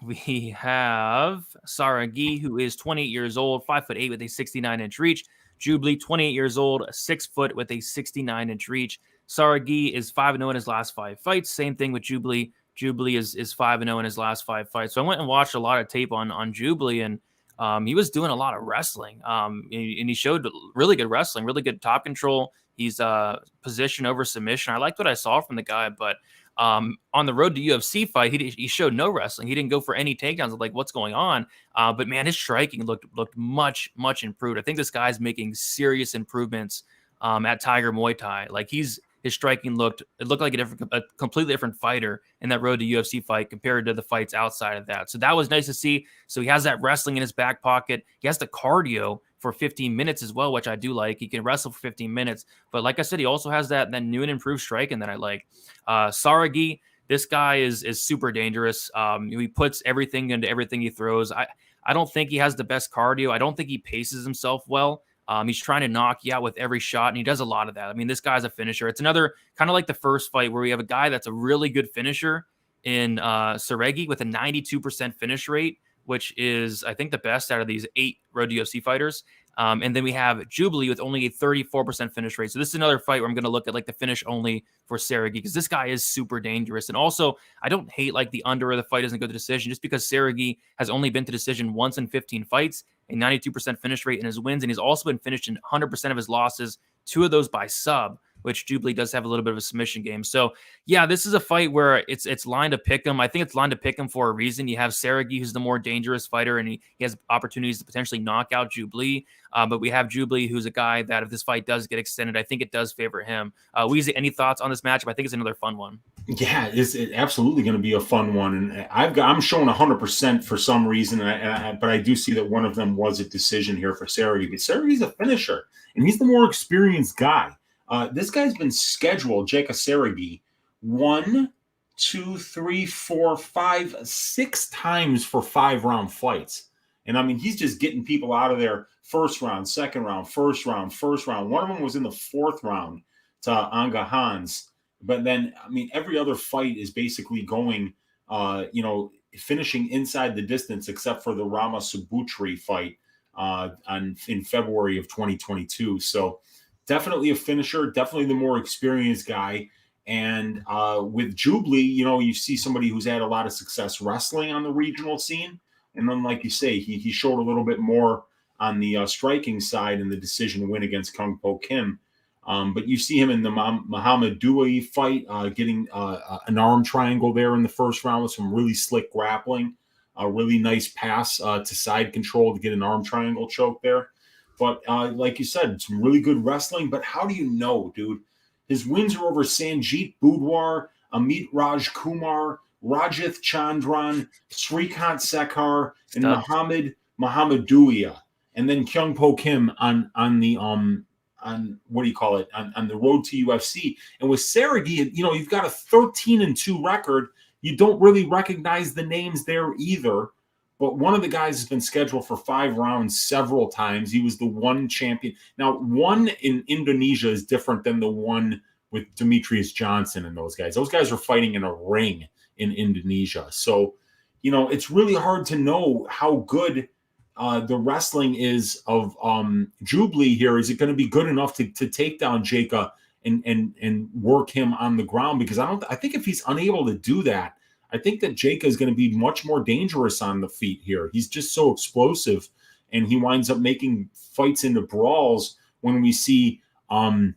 We have Saragih, who is 28 years old, 5'8" with a 69-inch reach. Jubli, 28 years old, 6 foot with a 69-inch reach. Saragih is 5-0 in his last 5 fights. Same thing with Jubli. Jubli is 5-0 in his last 5 fights. So I went and watched a lot of tape on Jubli, and he was doing a lot of wrestling. And he showed really good wrestling, really good top control. He's position over submission. I liked what I saw from the guy, but on the road to UFC fight, he showed no wrestling. He didn't go for any takedowns. Like, what's going on? But man, his striking looked much improved. I think this guy's making serious improvements at Tiger Muay Thai. Like his striking looked like a completely different fighter in that road to UFC fight compared to the fights outside of that. So that was nice to see. So he has that wrestling in his back pocket. He has the cardio for 15 minutes as well, which I do like. He can wrestle for 15 minutes. But like I said, he also has that new and improved striking that I like. Saragih, this guy is super dangerous. He puts everything into everything he throws. I don't think he has the best cardio. I don't think he paces himself well. He's trying to knock you out with every shot, and he does a lot of that. I mean, this guy's a finisher. It's another kind of like the first fight where we have a guy that's a really good finisher in Saragih with a 92% finish rate, which is, I think, the best out of these 8 road to UFC fighters. And then we have Jubli with only a 34% finish rate. So this is another fight where I'm going to look at like the finish only for Saragih because this guy is super dangerous. And also, I don't hate like the under of the fight doesn't go to decision just because Saragih has only been to decision once in 15 fights, a 92% finish rate in his wins. And he's also been finished in 100% of his losses, 2 of those by sub. which Jubli does have a little bit of a submission game. So yeah, this is a fight where it's lined to pick him. I think it's lined to pick him for a reason. You have Saragih, who's the more dangerous fighter, and he has opportunities to potentially knock out Jubli. But we have Jubli, who's a guy that if this fight does get extended, I think it does favor him. Weezy, any thoughts on this matchup? I think it's another fun one. Yeah, it's absolutely going to be a fun one, and I'm showing 100% for some reason, but I do see that one of them was a decision here for Saragih. But Saragih's a finisher, and he's the more experienced guy. This guy's been scheduled, Jeka Saragih, 1, 2, 3, 4, 5, 6 times for 5-round fights, and I mean he's just getting people out of there first round, second round, first round, first round. One of them was in the 4th round to Anga Hans. But then, I mean, every other fight is basically going, finishing inside the distance, except for the Rama Subutri fight in February of 2022. So definitely a finisher, definitely the more experienced guy. And with Jubli, you see somebody who's had a lot of success wrestling on the regional scene. And then, like you say, he showed a little bit more on the striking side in the decision win against Kung Po Kim. But you see him in the Muhammad Dewey fight, getting an arm triangle there in the first round with some really slick grappling, a really nice pass to side control to get an arm triangle choke there. But like you said, some really good wrestling. But how do you know, dude? His wins are over Sanjeet Budwar, Amit Raj Kumar, Rajith Chandran, Srikant Sekhar, and Muhammad Dewey. And then Kyung Po Kim on the on what do you call it, on the road to UFC. And with Saragih, you've got a 13-2 record. You don't really recognize the names there either. But one of the guys has been scheduled for 5 rounds several times. He was the one champion. Now, one in Indonesia is different than the one with Demetrius Johnson and those guys. Those guys are fighting in a ring in Indonesia. So, it's really hard to know how good the wrestling is of Jubli here. Is it going to be good enough to take down Jeka and work him on the ground? Because I think if he's unable to do that, I think that Jeka is going to be much more dangerous on the feet here. He's just so explosive, and he winds up making fights into brawls when we see on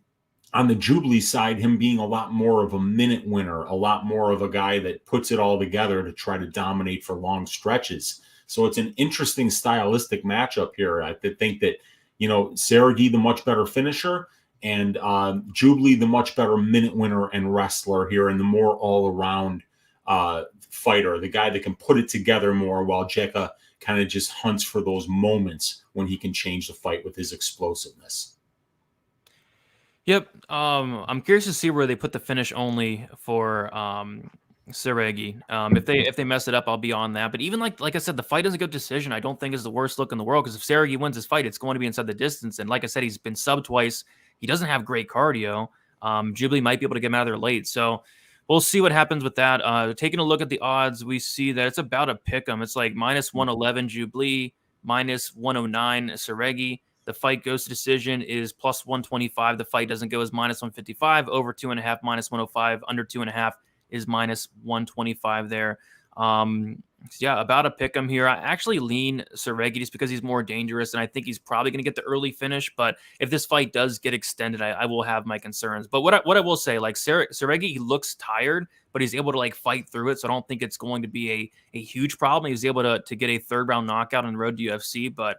the Jubli side him being a lot more of a minute winner, a lot more of a guy that puts it all together to try to dominate for long stretches. So it's an interesting stylistic matchup here. I think that, Saragih, the much better finisher, and Jubli, the much better minute winner and wrestler here, and the more all-around fighter, the guy that can put it together more, while Jeka kind of just hunts for those moments when he can change the fight with his explosiveness. Yep. I'm curious to see where they put the finish only for Saragih. If they mess it up, I'll be on that. But even like I said, the fight is a good decision. I don't think is the worst look in the world, because if Saragih wins his fight, it's going to be inside the distance. And like I said, he's been subbed twice. He doesn't have great cardio. Jubli might be able to get him out of there late. So we'll see what happens with that. Taking a look at the odds, we see that it's about a pick 'em. It's like -111 Jubli, -109 Saragih. The fight goes to decision is +125. The fight doesn't go as -155. Over 2.5 -105. Under 2.5 is -125 there. Yeah, about a pick 'em here. I actually lean Saragih just because he's more dangerous, and I think he's probably going to get the early finish. But if this fight does get extended, I will have my concerns. But what I will say, like Saragih, he looks tired, but he's able to fight through it. So I don't think it's going to be a huge problem. He was able to get a 3rd round knockout on the road to UFC, but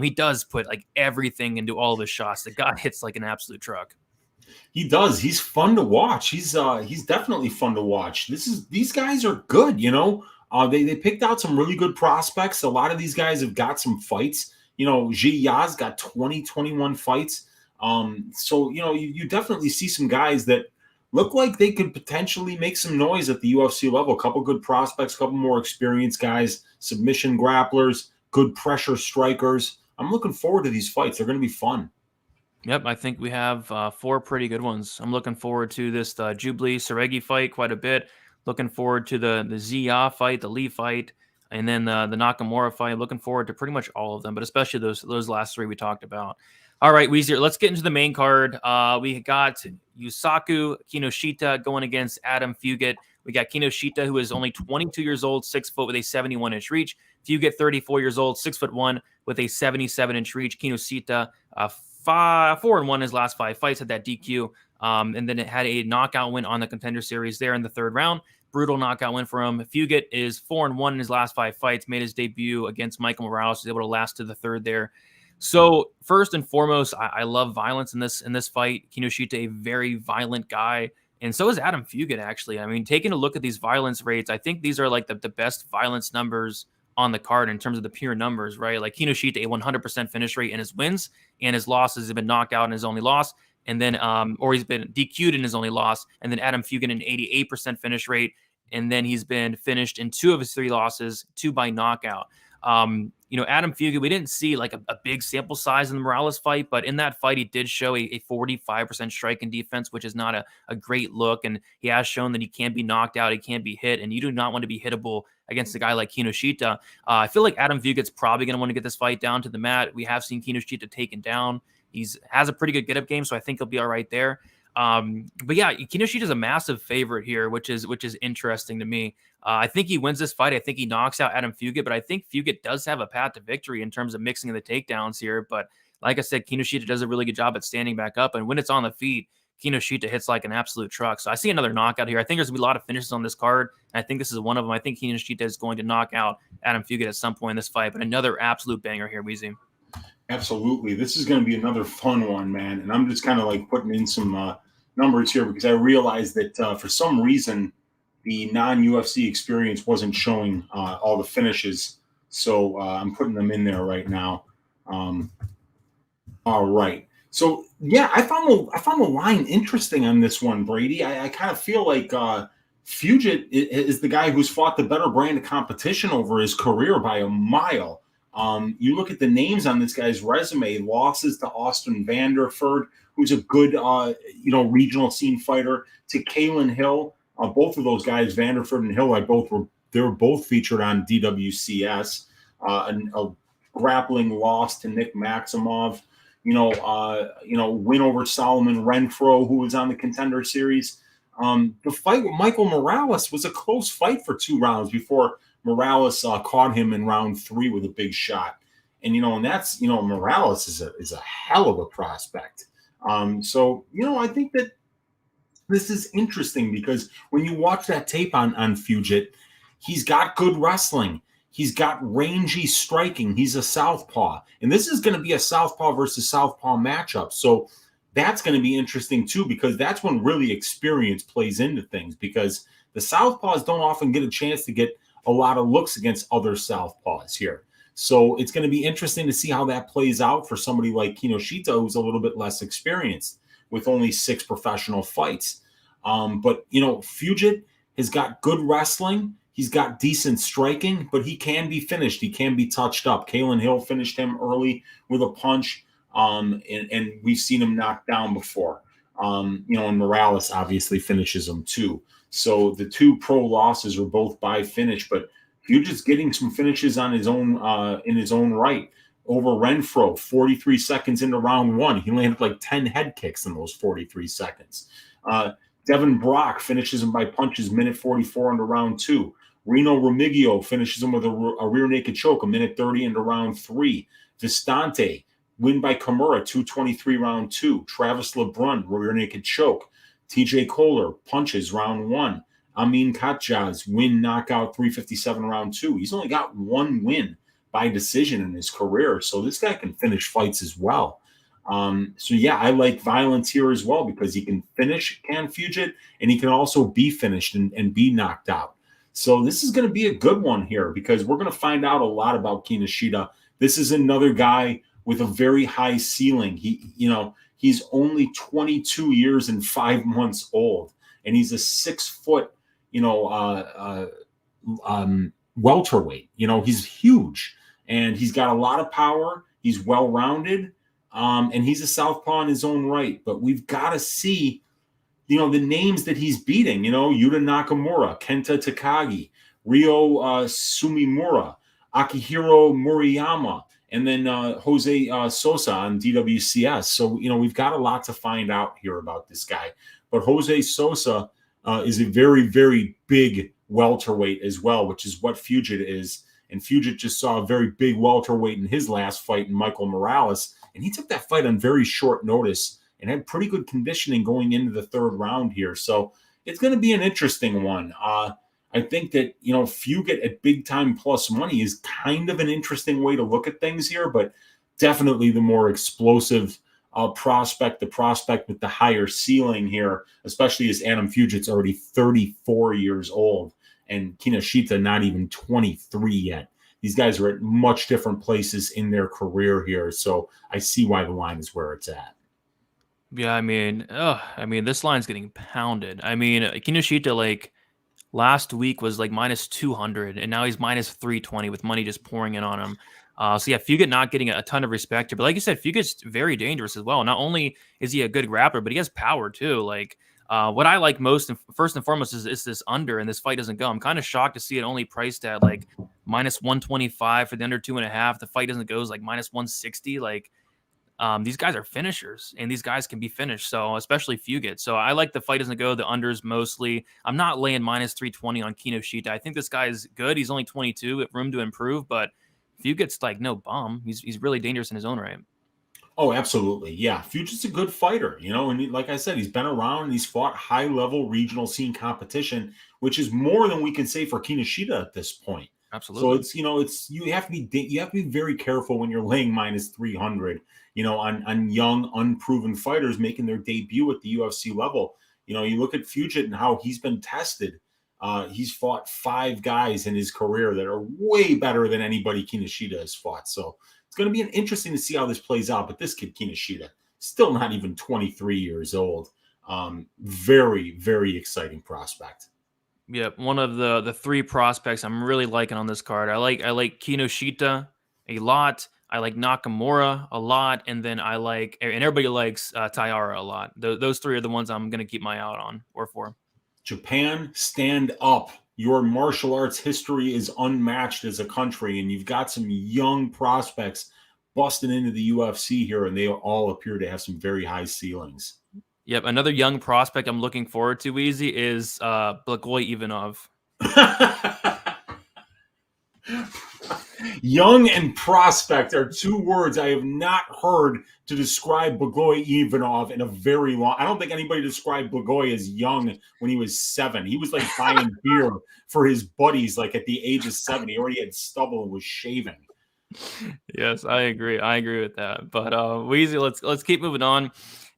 he does put everything into all of his shots. The guy hits like an absolute truck. He does. He's fun to watch. He's definitely fun to watch. These guys are good. They picked out some really good prospects. A lot of these guys have got some fights. Ji-yeon's got 21 fights. So you definitely see some guys that look like they could potentially make some noise at the UFC level. A couple good prospects, a couple more experienced guys, submission grapplers, good pressure strikers. I'm looking forward to these fights. They're going to be fun. Yep, I think we have 4 pretty good ones. I'm looking forward to this Jubli Saragih fight quite a bit. Looking forward to the Ji-yeon fight, the Lee fight, and then the Nakamura fight. Looking forward to pretty much all of them, but especially those last 3 we talked about. All right, Weezy, let's get into the main card. We got Yusaku Kinoshita going against Adam Fugitt. We got Kinoshita, who is only 22 years old, 6 foot with a 71-inch reach. Fugitt, 34 years old, 6'1" with a 77-inch reach. Kinoshita, 4-1 his last 5 fights, had that DQ And then it had a knockout win on the Contender Series there in the 3rd round. Brutal knockout win for him. Fugitt is 4-1 in his last 5 fights, made his debut against Michael Morales, was able to last to the 3rd there. So first and foremost, I love violence in this fight. Kinoshita, a very violent guy, and so is Adam Fugitt, actually. I mean, taking a look at these violence rates, I think these are like the best violence numbers on the card in terms of the pure numbers, right? Like Kinoshita, a 100% finish rate in his wins, and his losses have been knocked out in his only loss, and then or he's been DQ'd in his only loss, and then Adam Fugitt an 88% finish rate, and then he's been finished in 2 of his 3 losses, 2 by knockout. Adam Fugitt, we didn't see like a big sample size in the Morales fight, but in that fight, he did show a 45% strike and defense, which is not a great look. And he has shown that he can be knocked out, he can be hit, and you do not want to be hittable against a guy like Kinoshita. I feel like Adam Fugitt's probably going to want to get this fight down to the mat. We have seen Kinoshita taken down. Has a pretty good get-up game, so I think he'll be all right there. But yeah, Kinoshita is a massive favorite here, which is interesting to me. I think he wins this fight. I think he knocks out Adam Fugitt, but I think Fugitt does have a path to victory in terms of mixing the takedowns here. But like I said, Kinoshita does a really good job at standing back up, and when it's on the feet, Kinoshita hits like an absolute truck. So I see another knockout here. I think there's going to be a lot of finishes on this card, and I think this is one of them. I think Kinoshita is going to knock out Adam Fugitt at some point in this fight, but another absolute banger here, Weezy. Absolutely. This is going to be another fun one, man. And I'm just kind of like putting in some numbers here because I realized that for some reason the non-UFC experience wasn't showing all the finishes. So I'm putting them in there right now. All right. So, yeah, I found the line interesting on this one, Brady. I kind of feel like Fugitt is the guy who's fought the better brand of competition over his career by a mile. You look at the names on this guy's resume, losses to Austin Vanderford, who's a good, regional scene fighter, to Kalen Hill. Both of those guys, Vanderford and Hill, they were both featured on DWCS. A grappling loss to Nick Maximov. Win over Solomon Renfro, who was on the Contender Series. The fight with Michael Morales was a close fight for 2 rounds before Morales caught him in round 3 with a big shot. And, Morales is a hell of a prospect. I think that this is interesting because when you watch that tape on Fugitt, he's got good wrestling. He's got rangy striking. He's a southpaw. And this is going to be a southpaw versus southpaw matchup. So that's going to be interesting too, because that's when really experience plays into things, because the southpaws don't often get a chance to get a lot of looks against other southpaws here. So it's going to be interesting to see how that plays out for somebody like Kinoshita, who's a little bit less experienced with only 6 professional fights. But Fugitt has got good wrestling. He's got decent striking, but he can be finished. He can be touched up. Kalen Hill finished him early with a punch, and we've seen him knocked down before. And Morales obviously finishes him too. So the 2 pro losses are both by finish, but Fugitt's getting some finishes on his own in his own right. Over Renfro, 43 seconds into round 1. He landed like 10 head kicks in those 43 seconds. Devin Brock finishes him by punches, minute 44 into round 2. Reno Remigio finishes him with a rear naked choke, a minute 30 into round 3. Vistante, win by Kimura, 2:23 round 2. Travis LeBrun, rear naked choke. TJ Kohler, punches, round 1. Amin Katjaz, win knockout, 3:57 round 2. He's only got 1 win by decision in his career, so this guy can finish fights as well. I like violence here as well because he can finish Fugitt, and he can also be finished and be knocked out. So this is going to be a good one here because we're going to find out a lot about Kinoshita. This is another guy with a very high ceiling. He's only 22 years and 5 months old, and he's a 6 foot, welterweight. He's huge, and he's got a lot of power. He's well-rounded, and he's a southpaw in his own right. But we've got to see, the names that he's beating. Yuta Nakamura, Kenta Takagi, Ryo Sumimura, Akihiro Murayama, and then Jose Sosa on DWCS. So, we've got a lot to find out here about this guy. But Jose Sosa is a very, very big welterweight as well, which is what Fugitt is. And Fugitt just saw a very big welterweight in his last fight in Michael Morales. And he took that fight on very short notice and had pretty good conditioning going into the third round here. So it's going to be an interesting one. I think that, Fugitt at big time plus money is kind of an interesting way to look at things here, but definitely the more explosive prospect, the prospect with the higher ceiling here, especially as Adam Fugitt's already 34 years old and Kinoshita not even 23 yet. These guys are at much different places in their career here, so I see why the line is where it's at. Yeah, I mean, this line's getting pounded. I mean, Kinoshita, like, last week was like minus 200, and now he's minus 320 with money just pouring in on him. So yeah, Fugitt not getting a ton of respect here. But like you said, Fugitt's very dangerous as well. Not only is he a good grappler, but he has power too. Like, what I like most, and first and foremost, is this under, and this fight doesn't go. I'm kind of shocked to see it only priced at like minus 125 for the under 2.5. The fight doesn't go is like minus 160. Like, these guys are finishers, and these guys can be finished. So especially Fugitt. So I like the fight doesn't go, the unders mostly. I'm not laying minus 320 on Kinoshita. I think this guy is good. He's only 22 with room to improve, but Fugitt's like no bum. He's really dangerous in his own right. Oh, absolutely. Yeah. Fugitt's a good fighter, and like I said, he's been around and he's fought high level regional scene competition, which is more than we can say for Kinoshita at this point. Absolutely. So it's you have to be very careful when you're laying minus 300, on young, unproven fighters making their debut at the UFC level. You look at Fugitt and how he's been tested. He's fought 5 guys in his career that are way better than anybody Kinoshita has fought. So it's going to be interesting to see how this plays out. But this kid Kinoshita, still not even 23 years old. Very, very exciting prospect. Yep, one of the 3 prospects I'm really liking on this card. I like Kinoshita a lot. I like Nakamura a lot, and then and everybody likes Tybura a lot. Those 3 are the ones I'm going to keep my eye out on or for. Japan, stand up. Your martial arts history is unmatched as a country, and you've got some young prospects busting into the UFC here, and they all appear to have some very high ceilings. Yep, another young prospect I'm looking forward to, Weezy, is Blagoy Ivanov. Young and prospect are 2 words I have not heard to describe Blagoy Ivanov in a very long. I don't think anybody described Blagoy as young when he was 7. He was like buying beer for his buddies, like at the age of 7. He already had stubble and was shaving. Yes, I agree. I agree with that. But Weezy, let's keep moving on.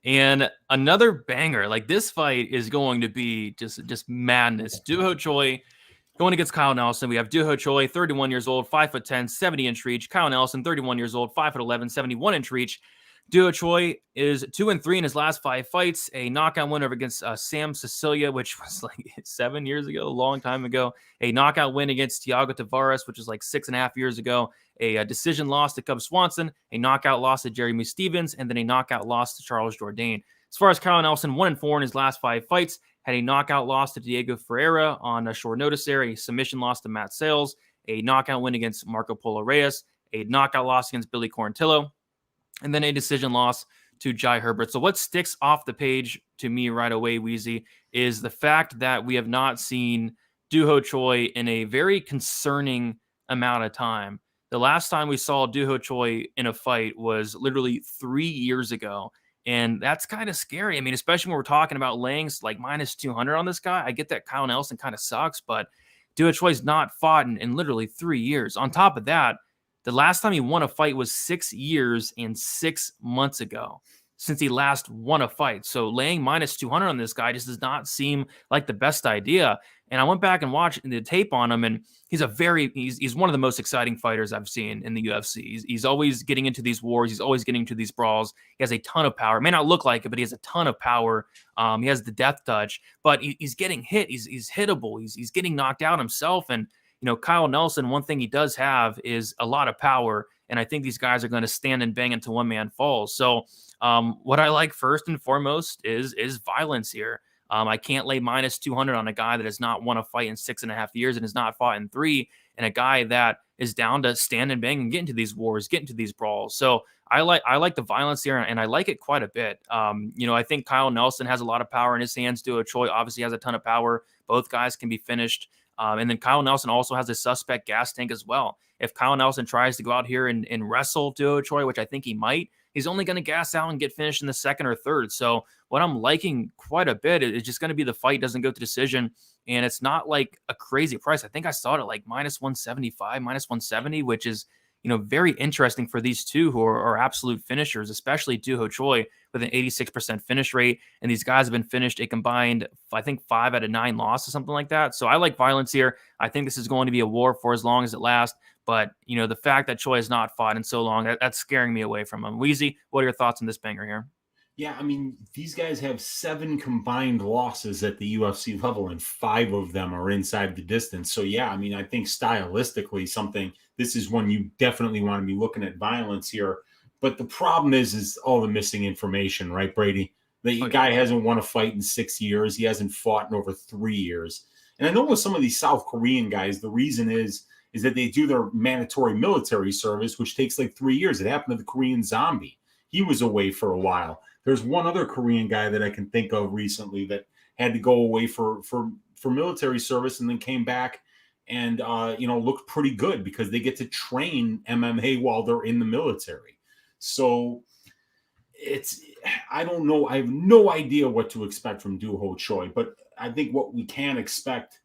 And another banger, like this fight is going to be just madness. Doo-ho Choi going against Kyle Nelson. We have Doo-ho Choi, 31 years old, 5'10", 70-inch reach. Kyle Nelson, 31 years old, 5'11", 71-inch reach. Doo-ho Choi is 2-3 in his last 5 fights. A knockout winner against Sam Sicilia, which was like 7 years ago, a long time ago. A knockout win against Thiago Tavares, which was like 6.5 years ago. A decision loss to Cub Swanson, a knockout loss to Jeremy Stevens, and then a knockout loss to Charles Jourdain. As far as Kyle Nelson, 1-4 in his last 5 fights, had a knockout loss to Diego Ferreira on a short notice there, a submission loss to Matt Sales, a knockout win against Marco Polo Reyes, a knockout loss against Billy Quarantillo, and then a decision loss to Jai Herbert. So what sticks off the page to me right away, Weezy, is the fact that we have not seen Doo-ho Choi in a very concerning amount of time. The last time we saw Doo-ho Choi in a fight was literally 3 years ago. And that's kind of scary. I mean, especially when we're talking about laying like minus 200 on this guy. I get that Kyle Nelson kind of sucks, but Doo-ho Choi's not fought in literally 3 years. On top of that, the last time he won a fight was 6 years and 6 months ago since he last won a fight. So laying minus 200 on this guy just does not seem like the best idea. And I went back and watched the tape on him, and he's one of the most exciting fighters I've seen in the UFC. He's always getting into these wars. He's always getting into these brawls. He has a ton of power. It may not look like it, but he has a ton of power. He has the death touch, but he's getting hit. He's hittable. He's getting knocked out himself. And, Kyle Nelson, one thing he does have is a lot of power. And I think these guys are going to stand and bang until one man falls. So what I like first and foremost is violence here. I can't lay minus 200 on a guy that has not won a fight in 6.5 years and has not fought in 3, and a guy that is down to stand and bang and get into these wars, get into these brawls. So I like the violence here, and I like it quite a bit. I think Kyle Nelson has a lot of power in his hands. Doo-ho Choi obviously has a ton of power. Both guys can be finished. And then Kyle Nelson also has a suspect gas tank as well. If Kyle Nelson tries to go out here and wrestle Doo-ho Choi, which I think he might, he's only going to gas out and get finished in the second or third. So what I'm liking quite a bit is just going to be the fight doesn't go to decision. And it's not like a crazy price. I think I saw it at like -175, -170, which is, very interesting for these two who are absolute finishers, especially Doo-ho Choi with an 86% finish rate. And these guys have been finished a combined, I think, 5 out of 9 losses, something like that. So I like violence here. I think this is going to be a war for as long as it lasts. But, the fact that Choi has not fought in so long, that's scaring me away from him. Weezy, what are your thoughts on this banger here? Yeah, I mean, these guys have 7 combined losses at the UFC level, and 5 of them are inside the distance. So, yeah, I mean, I think stylistically, this is one you definitely want to be looking at violence here. But the problem is all the missing information, right, Brady? The guy hasn't won a fight in 6 years. He hasn't fought in over 3 years. And I know with some of these South Korean guys, the reason is that they do their mandatory military service, which takes like 3 years. It happened to the Korean Zombie. He was away for a while. There's one other Korean guy that I can think of recently that had to go away for military service and then came back and looked pretty good because they get to train MMA while they're in the military. So I don't know. I have no idea what to expect from Doo-ho Choi, but I think what we can expect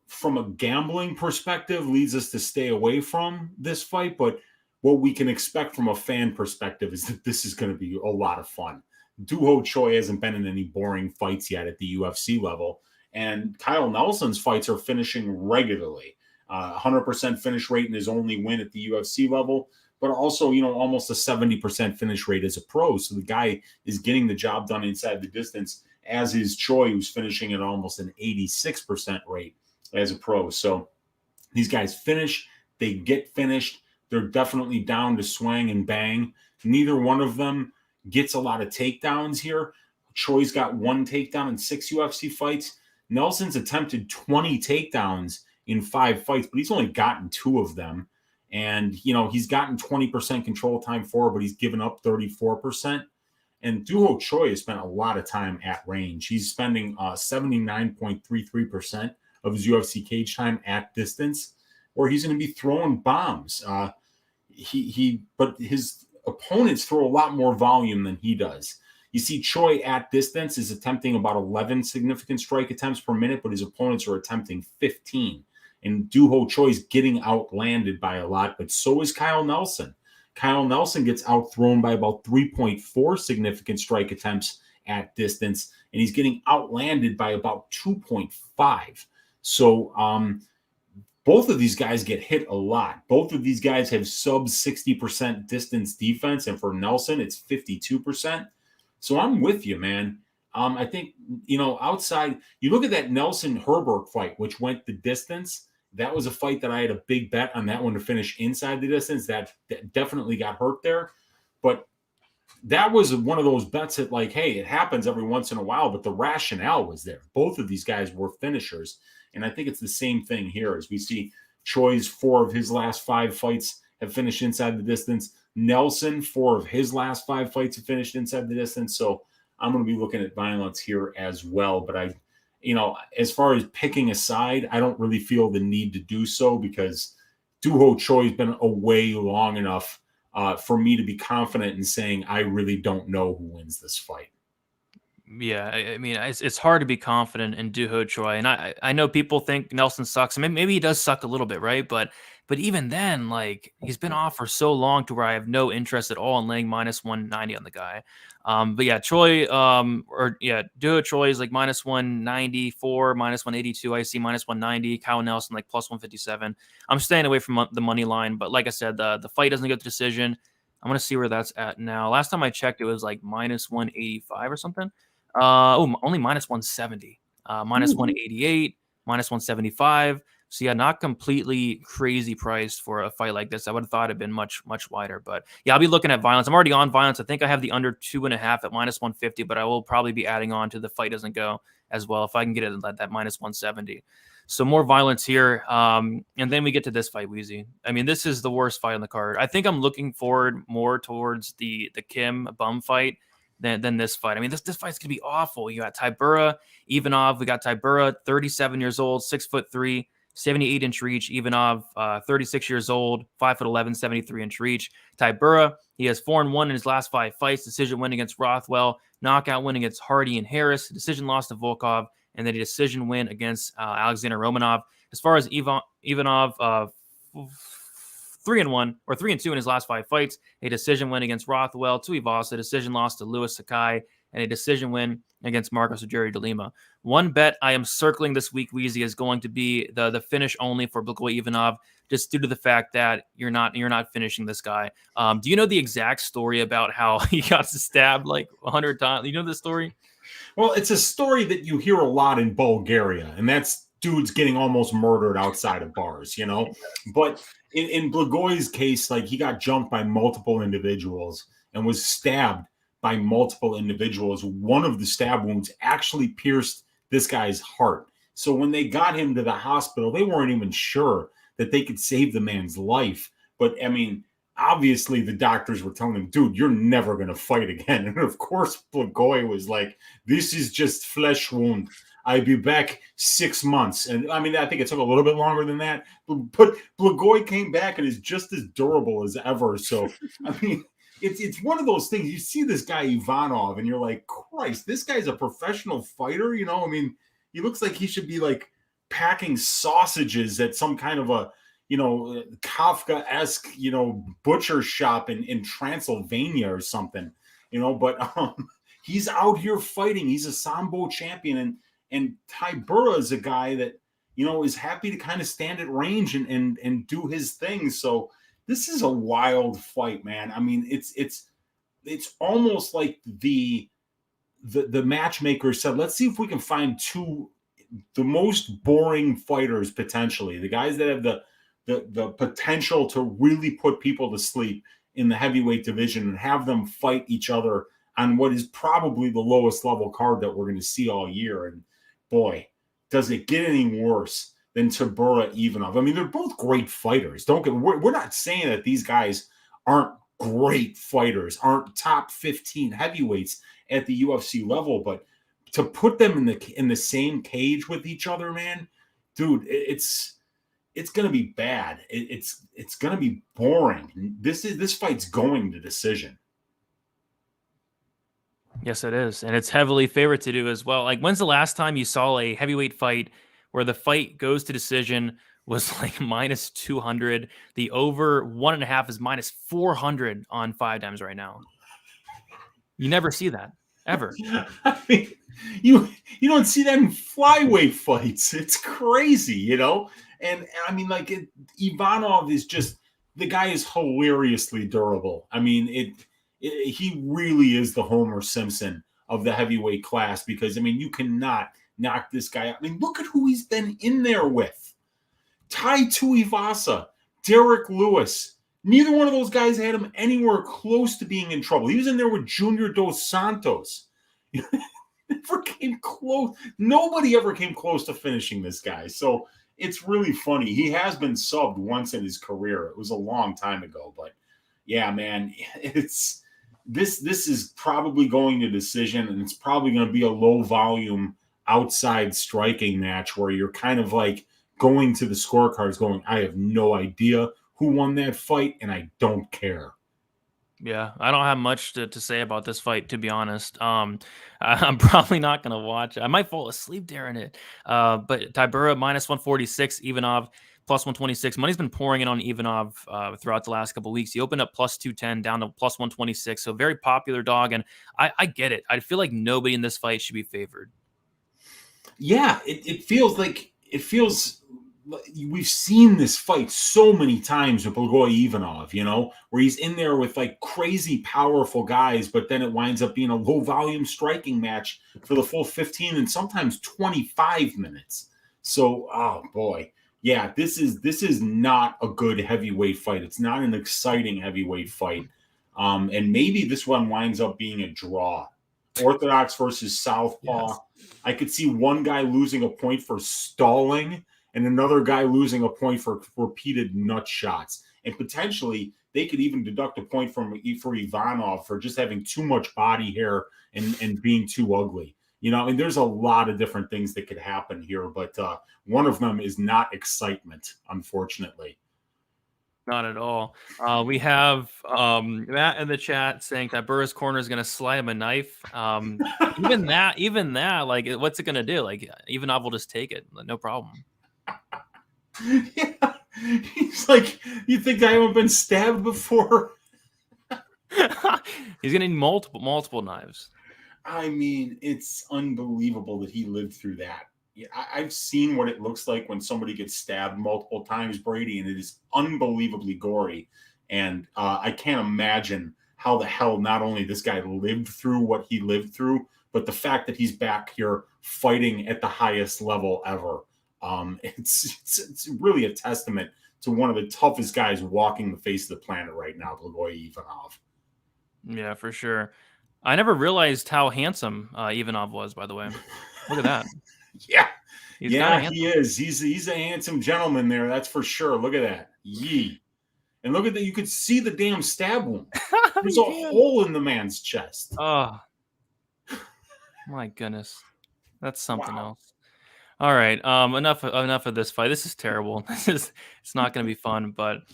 from a gambling perspective leads us to stay away from this fight. But what we can expect from a fan perspective is that this is going to be a lot of fun. Doo-ho Choi hasn't been in any boring fights yet at the UFC level. And Kyle Nelson's fights are finishing regularly. 100% finish rate in his only win at the UFC level, but also, almost a 70% finish rate as a pro. So the guy is getting the job done inside the distance, as is Choi, who's finishing at almost an 86% rate as a pro. So these guys finish, they get finished. They're definitely down to swing and bang. Neither one of them gets a lot of takedowns here. Choi's got 1 takedown in 6 UFC fights. Nelson's attempted 20 takedowns in 5 fights, but he's only gotten 2 of them. And, he's gotten 20% control time for, but he's given up 34%. And Doo-ho Choi has spent a lot of time at range. He's spending 79.33% of his UFC cage time at distance, where he's going to be throwing bombs. But his opponents throw a lot more volume than he does. You see, Choi at distance is attempting about 11 significant strike attempts per minute, but his opponents are attempting 15. And Doo-ho Choi's getting outlanded by a lot, but so is Kyle Nelson. Kyle Nelson gets outthrown by about 3.4 significant strike attempts at distance, and he's getting outlanded by about 2.5. So both of these guys get hit a lot. Both of these guys have sub 60% distance defense, and for Nelson, it's 52%. So I'm with you, man. I think, outside, you look at that Nelson-Herbert fight, which went the distance. That was a fight that I had a big bet on that one to finish inside the distance. That definitely got hurt there. But that was one of those bets that, like, hey, it happens every once in a while, but the rationale was there. Both of these guys were finishers. And I think it's the same thing here as we see Choi's 4 of his last 5 fights have finished inside the distance. Nelson, 4 of his last 5 fights have finished inside the distance. So I'm going to be looking at violence here as well. But as far as picking a side, I don't really feel the need to do so because Doo-ho Choi has been away long enough for me to be confident in saying I really don't know who wins this fight. Yeah, I mean, it's hard to be confident in Doo-ho Choi, and I know people think Nelson sucks. I mean, maybe he does suck a little bit, right? But even then, like, he's been off for so long to where I have no interest at all in laying -190 on the guy. But yeah, Doo-ho Choi is like -194, -182. I see -190. Kyle Nelson like +157. I'm staying away from the money line, but like I said, the fight doesn't go to decision. I'm gonna see where that's at now. Last time I checked, it was like -185 or something. Only -170, -188, -175. So yeah, not completely crazy priced for a fight like this. I would have thought it'd been much wider, but yeah, I'll be looking at violence. I'm already on violence. I think I have the under 2.5 at -150, but I will probably be adding on to the fight doesn't go as well if I can get it at that -170. So more violence here, and then we get to this fight, Weezy. I mean, this is the worst fight on the card. I think I'm looking forward more towards the Kim Bum fight than this fight. I mean, this fight's gonna be awful. You got Tybura, Ivanov. We got Tybura, 37 years old, 6'3", 78-inch reach. Ivanov, 36 years old, 5'11", 73-inch reach. Tybura, he has 4-1 in his last 5 fights. Decision win against Rothwell, knockout win against Hardy and Harris, decision loss to Volkov, and then a decision win against Alexander Romanov. As far as Ivanov, 3-1 or 3-2 in his last 5 fights, a decision win against Rothwell, Tuivasa, a decision loss to Louis Sakai, and a decision win against Marcos Rogério de Lima. One bet I am circling this week, Weezy, is going to be the finish only for Blagoy Ivanov, just due to the fact that you're not finishing this guy. Do you know the exact story about how he got stabbed like 100 times? You know the story? Well, it's a story that you hear a lot in Bulgaria, and that's dudes getting almost murdered outside of bars, you know? But in Blagoy's case, like, he got jumped by multiple individuals and was stabbed by multiple individuals. One of the stab wounds actually pierced this guy's heart. So when they got him to the hospital, they weren't even sure that they could save the man's life. But, I mean, obviously the doctors were telling him, dude, you're never going to fight again. And, of course, Blagoy was like, this is just flesh wound. I'll be back 6 months. And, I mean, I think it took a little bit longer than that. But Blagoy came back and is just as durable as ever. So, I mean, it's one of those things. You see this guy Ivanov, and you're like, Christ, this guy's a professional fighter. You know, I mean, he looks like he should be like packing sausages at some kind of a, you know, Kafka-esque, you know, butcher shop in Transylvania or something, you know. But he's out here fighting. He's a Sambo champion, and Tybura is a guy that, you know, is happy to kind of stand at range and do his thing. So this is a wild fight, man. I mean, it's almost like the matchmaker said, let's see if we can find the most boring fighters potentially, the guys that have the potential to really put people to sleep in the heavyweight division, and have them fight each other on what is probably the lowest level card that we're going to see all year. And boy, does it get any worse than Tybura Ivanov. I mean, they're both great fighters. We're not saying that these guys aren't great fighters, aren't top 15 heavyweights at the UFC level, but to put them in the same cage with each other, man, dude, it's going to be bad. It's going to be boring. This fight's going to decision. Yes, it is. And it's heavily favored to do as well. Like, when's the last time you saw a heavyweight fight where the fight goes to decision was like minus 200? The over 1.5 is minus 400 on 5 times right now. You never see that, ever. I mean, you don't see that in flyweight fights. It's crazy, you know? And I mean, like, Ivanov is just, the guy is hilariously durable. I mean, he really is the Homer Simpson of the heavyweight class, because, I mean, you cannot knock this guy out. I mean, look at who he's been in there with. Tai Tuivasa, Derrick Lewis. Neither one of those guys had him anywhere close to being in trouble. He was in there with Junior Dos Santos. Never came close. Nobody ever came close to finishing this guy. So it's really funny. He has been subbed once in his career. It was a long time ago, but yeah, man, this is probably going to decision, and it's probably going to be a low volume outside striking match where you're kind of like going to the scorecards going, I have no idea who won that fight, and I don't care. Yeah, I don't have much to say about this fight, to be honest. I'm probably not going to watch it. I might fall asleep during it. But Tybura minus 146, Ivanov plus 126. Money's been pouring in on Ivanov throughout the last couple of weeks. He opened up plus 210 down to plus 126. So very popular dog. And I get it. I feel like nobody in this fight should be favored. Yeah, it feels we've seen this fight so many times with Blagoy Ivanov, you know, where he's in there with like crazy powerful guys, but then it winds up being a low volume striking match for the full 15 and sometimes 25 minutes. So, oh boy. Yeah, this is not a good heavyweight fight. It's not an exciting heavyweight fight. And maybe this one winds up being a draw. Orthodox versus Southpaw. Yes. I could see one guy losing a point for stalling and another guy losing a point for repeated nut shots. And potentially they could even deduct a point for Ivanov for just having too much body hair and being too ugly. You know, and there's a lot of different things that could happen here, but one of them is not excitement, unfortunately. Not at all. We have Matt in the chat saying that Burris corner is going to slide him a knife. Even that, like, what's it going to do? Like, Ivanov will just take it, no problem. Yeah, he's like, you think I haven't been stabbed before? He's going to need multiple knives. I mean, it's unbelievable that he lived through that. Yeah, I've seen what it looks like when somebody gets stabbed multiple times, Brady, and it is unbelievably gory. And I can't imagine how the hell not only this guy lived through what he lived through, but the fact that he's back here fighting at the highest level ever. It's really a testament to one of the toughest guys walking the face of the planet right now, Blagoy Ivanov. Yeah, for sure. I never realized how handsome Ivanov was, by the way. Look at that. Yeah. He's He is. He's a handsome gentleman there, that's for sure. Look at that. Yee. And look at that. You could see the damn stab wound. There's a hole in the man's chest. Oh, my goodness. That's something else. All right. Enough of this fight. This is terrible. It's not going to be fun, but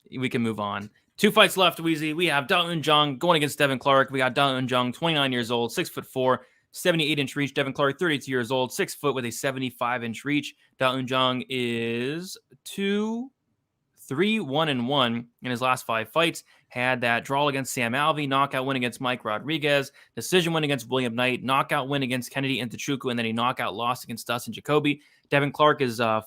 we can move on. 2 fights left, Weezy. We have Da Un-jung going against Devin Clark. We got Da Un-jung, 29 years old, 6'4", 78-inch reach. Devin Clark, 32 years old, 6 foot with a 75-inch reach. Da Un-jung is 2-3-1-1 in his last 5 fights. Had that draw against Sam Alvey, knockout win against Mike Rodriguez, decision win against William Knight, knockout win against Kennedy Nzechukwu, and then a knockout loss against Dustin Jacoby. Devin Clark is 2-3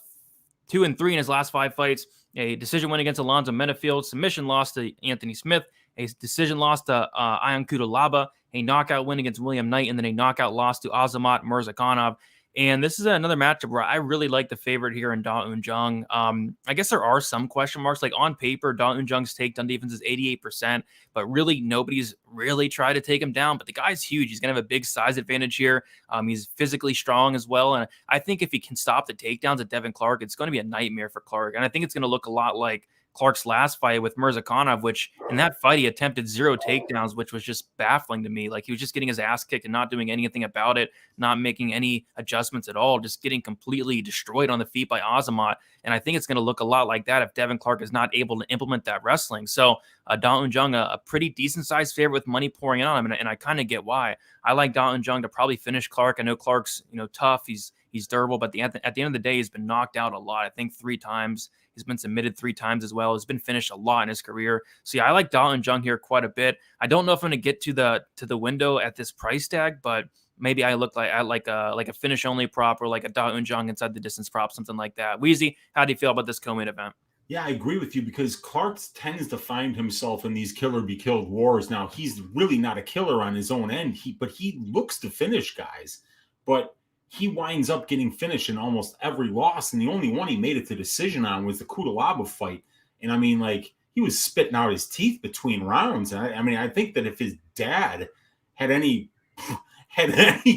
in his last 5 fights. A decision win against Alonzo Menafield, submission loss to Anthony Smith, a decision loss to Ion Kudalaba, a knockout win against William Knight, and then a knockout loss to Azamat Murzakanov. And this is another matchup where I really like the favorite here in Da Un-jung. I guess there are some question marks. Like on paper, Da Un-jung's takedown defense is 88%, but really nobody's really tried to take him down. But the guy's huge. He's going to have a big size advantage here. He's physically strong as well. And I think if he can stop the takedowns at Devin Clark, it's going to be a nightmare for Clark. And I think it's going to look a lot like Clark's last fight with Murzakanov, which in that fight he attempted 0 takedowns, which was just baffling to me. Like he was just getting his ass kicked and not doing anything about it, not making any adjustments at all, just getting completely destroyed on the feet by Azamat. And I think it's going to look a lot like that if Devin Clark is not able to implement that wrestling. So Da Un-jung, a pretty decent sized favorite with money pouring in on him, and I kind of get why. I like Da Un-jung to probably finish Clark. I know Clark's tough. He's durable, but at the end of the day, he's been knocked out a lot. I think 3 times. He's been submitted 3 times as well. He's been finished a lot in his career. So yeah, I like Da Un-jung here quite a bit. I don't know if I'm going to get to the window at this price tag, but maybe I like a finish only prop or like a Da Un-jung inside the distance prop, something like that. Weezy, how do you feel about this co-main event? Yeah, I agree with you because Clark tends to find himself in these killer be killed wars. Now he's really not a killer on his own end, but he looks to finish guys, but he winds up getting finished in almost every loss. And the only one he made it to decision on was the Kudalaba fight. And I mean, like, he was spitting out his teeth between rounds. And I think that if his dad had any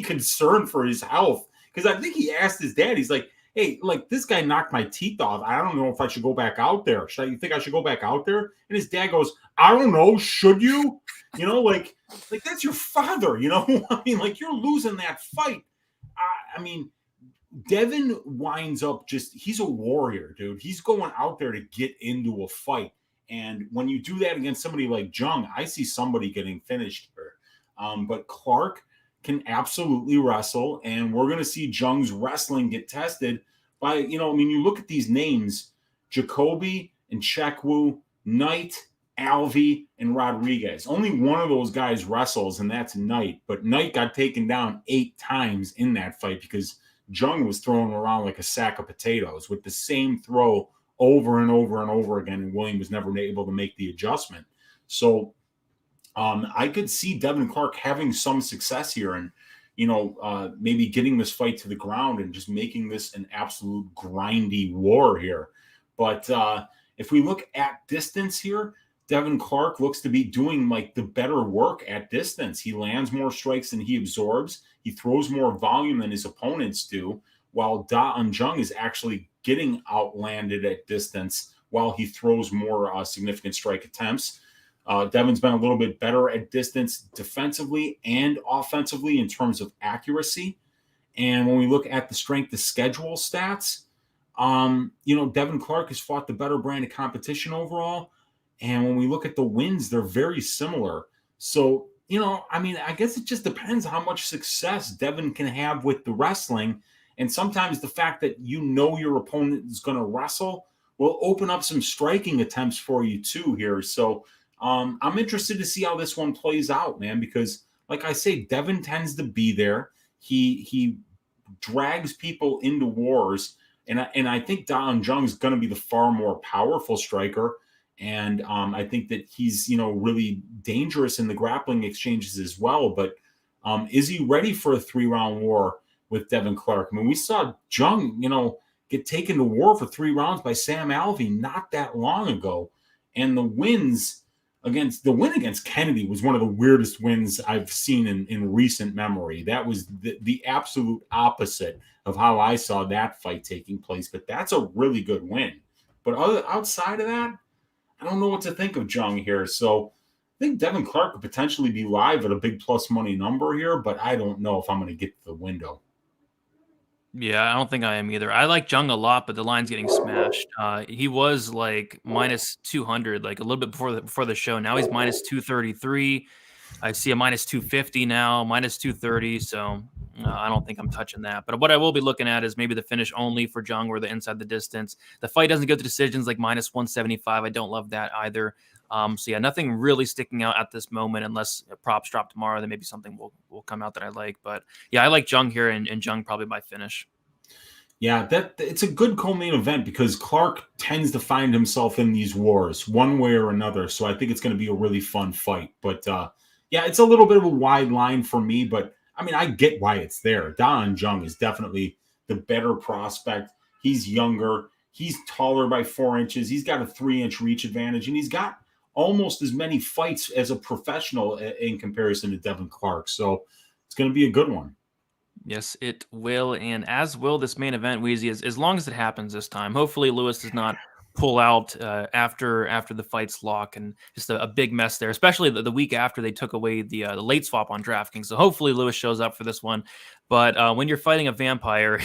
concern for his health, because I think he asked his dad, he's like, hey, like, this guy knocked my teeth off. I don't know if I should go back out there. You think I should go back out there? And his dad goes, I don't know. Should you? Like that's your father, I mean, like, you're losing that fight. I mean, Devin winds up he's a warrior, dude. He's going out there to get into a fight. And when you do that against somebody like Jung, I see somebody getting finished here. But Clark can absolutely wrestle. And we're going to see Jung's wrestling get tested by, you look at these names, Jacoby and Nzechukwu, Knight, Alvey, and Rodriguez. Only one of those guys wrestles, and that's Knight. But Knight got taken down 8 times in that fight because Jung was throwing around like a sack of potatoes with the same throw over and over and over again, and William was never able to make the adjustment. So I could see Devin Clark having some success here and, maybe getting this fight to the ground and just making this an absolute grindy war here. But if we look at distance here, Devin Clark looks to be doing like the better work at distance. He lands more strikes than he absorbs. He throws more volume than his opponents do, while Da Un-jung is actually getting outlanded at distance while he throws more significant strike attempts. Devin's been a little bit better at distance defensively and offensively in terms of accuracy. And when we look at the strength of schedule stats, Devin Clark has fought the better brand of competition overall. And when we look at the wins, they're very similar. So, I guess it just depends how much success Devin can have with the wrestling. And sometimes the fact that your opponent is going to wrestle will open up some striking attempts for you too here. So I'm interested to see how this one plays out, man, because like I say, Devin tends to be there. He drags people into wars. And I think Jung is going to be the far more powerful striker. And I think that he's, really dangerous in the grappling exchanges as well. But is he ready for a 3-round war with Devin Clark? I mean, we saw Jung, get taken to war for 3 rounds by Sam Alvey not that long ago. And the win against Kennedy was one of the weirdest wins I've seen in recent memory. That was the absolute opposite of how I saw that fight taking place. But that's a really good win. But outside of that, I don't know what to think of Jung here. So I think Devin Clark could potentially be live at a big plus money number here, but I don't know if I'm going to get to the window. Yeah, I don't think I am either. I like Jung a lot, but the line's getting smashed. He was like minus 200, like a little bit before the show. Now he's minus 233. I see a minus 250 now, minus 230. So I don't think I'm touching that. But what I will be looking at is maybe the finish only for Jung or the inside the distance. The fight doesn't go to decisions like minus 175. I don't love that either. So yeah, nothing really sticking out at this moment unless props drop tomorrow. Then maybe something will come out that I like. But yeah, I like Jung here and Jung probably by finish. Yeah, it's a good co-main event because Clark tends to find himself in these wars one way or another. So I think it's going to be a really fun fight. But yeah, it's a little bit of a wide line for me. But I mean, I get why it's there. Jung is definitely the better prospect. He's younger. He's taller by 4 inches. He's got a 3-inch reach advantage, and he's got almost as many fights as a professional in comparison to Devin Clark. So it's going to be a good one. Yes, it will, and as will this main event, Weezy, as long as it happens this time. Hopefully Lewis does not pull out after the fights lock, and just a big mess there, especially the week after they took away the late swap on DraftKings. So hopefully Lewis shows up for this one. But when you're fighting a vampire,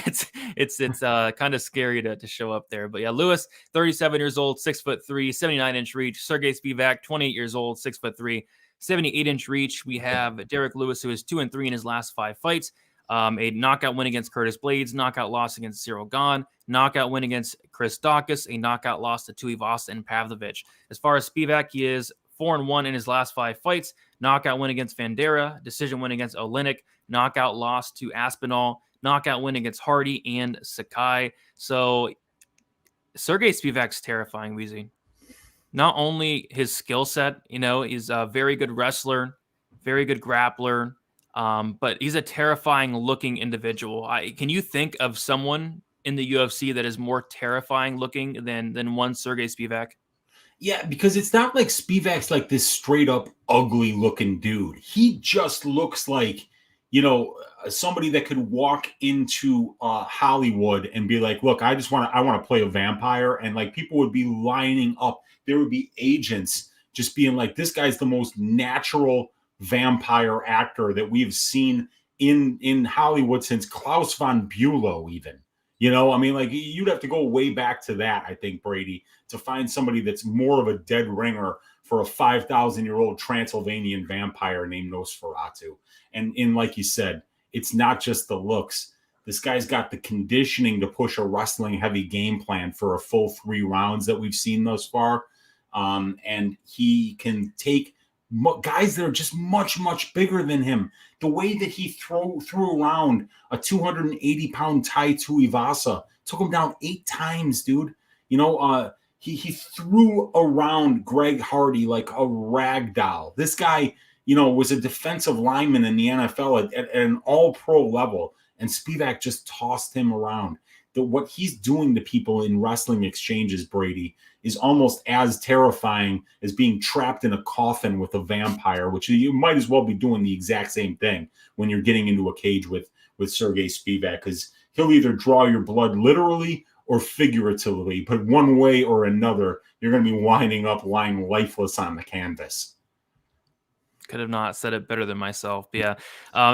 it's kind of scary to show up there. But yeah, Lewis, 37 years old, 6'3", 79-inch reach. Sergey Spivak, 28 years old, 6'3", 78-inch reach. We have Derrick Lewis, who is 2-3 in his last 5 fights. A knockout win against Curtis Blades, knockout loss against Cyril Gahn, knockout win against Chris Daukaus, a knockout loss to Tuivasa and Pavlovich. As far as Spivak, he is 4-1 in his last 5 fights, knockout win against Vandera, decision win against Oleinik, knockout loss to Aspinall, knockout win against Hardy and Sakai. So Sergey Spivak's terrifying, Weezy. Not only his skill set, he's a very good wrestler, very good grappler, but he's a terrifying looking individual. Can you think of someone in the UFC that is more terrifying looking than one Sergey Spivak? Yeah, because it's not like Spivak's like this straight up ugly looking dude. He just looks like, somebody that could walk into Hollywood and be like, look, I want to play a vampire. And like people would be lining up. There would be agents just being like, this guy's the most natural vampire actor that we've seen in Hollywood since Klaus von Bülow even. Like you'd have to go way back to that, I think, Brady, to find somebody that's more of a dead ringer for a 5,000-year-old Transylvanian vampire named Nosferatu. And like you said, it's not just the looks. This guy's got the conditioning to push a wrestling heavy game plan for a full 3 rounds that we've seen thus far. And he can take guys that are just much, much bigger than him. The way that he threw around a 280-pound Tai Tuivasa, took him down 8 times, dude. He threw around Greg Hardy like a rag doll. This guy, was a defensive lineman in the NFL at an all-pro level, and Spivak just tossed him around. What he's doing to people in wrestling exchanges, Brady, is almost as terrifying as being trapped in a coffin with a vampire, which you might as well be doing the exact same thing when you're getting into a cage with Sergey Spivak, because he'll either draw your blood literally or figuratively, but one way or another, you're going to be winding up lying lifeless on the canvas. Could have not said it better than myself. But yeah,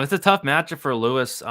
it's a tough matchup for Lewis.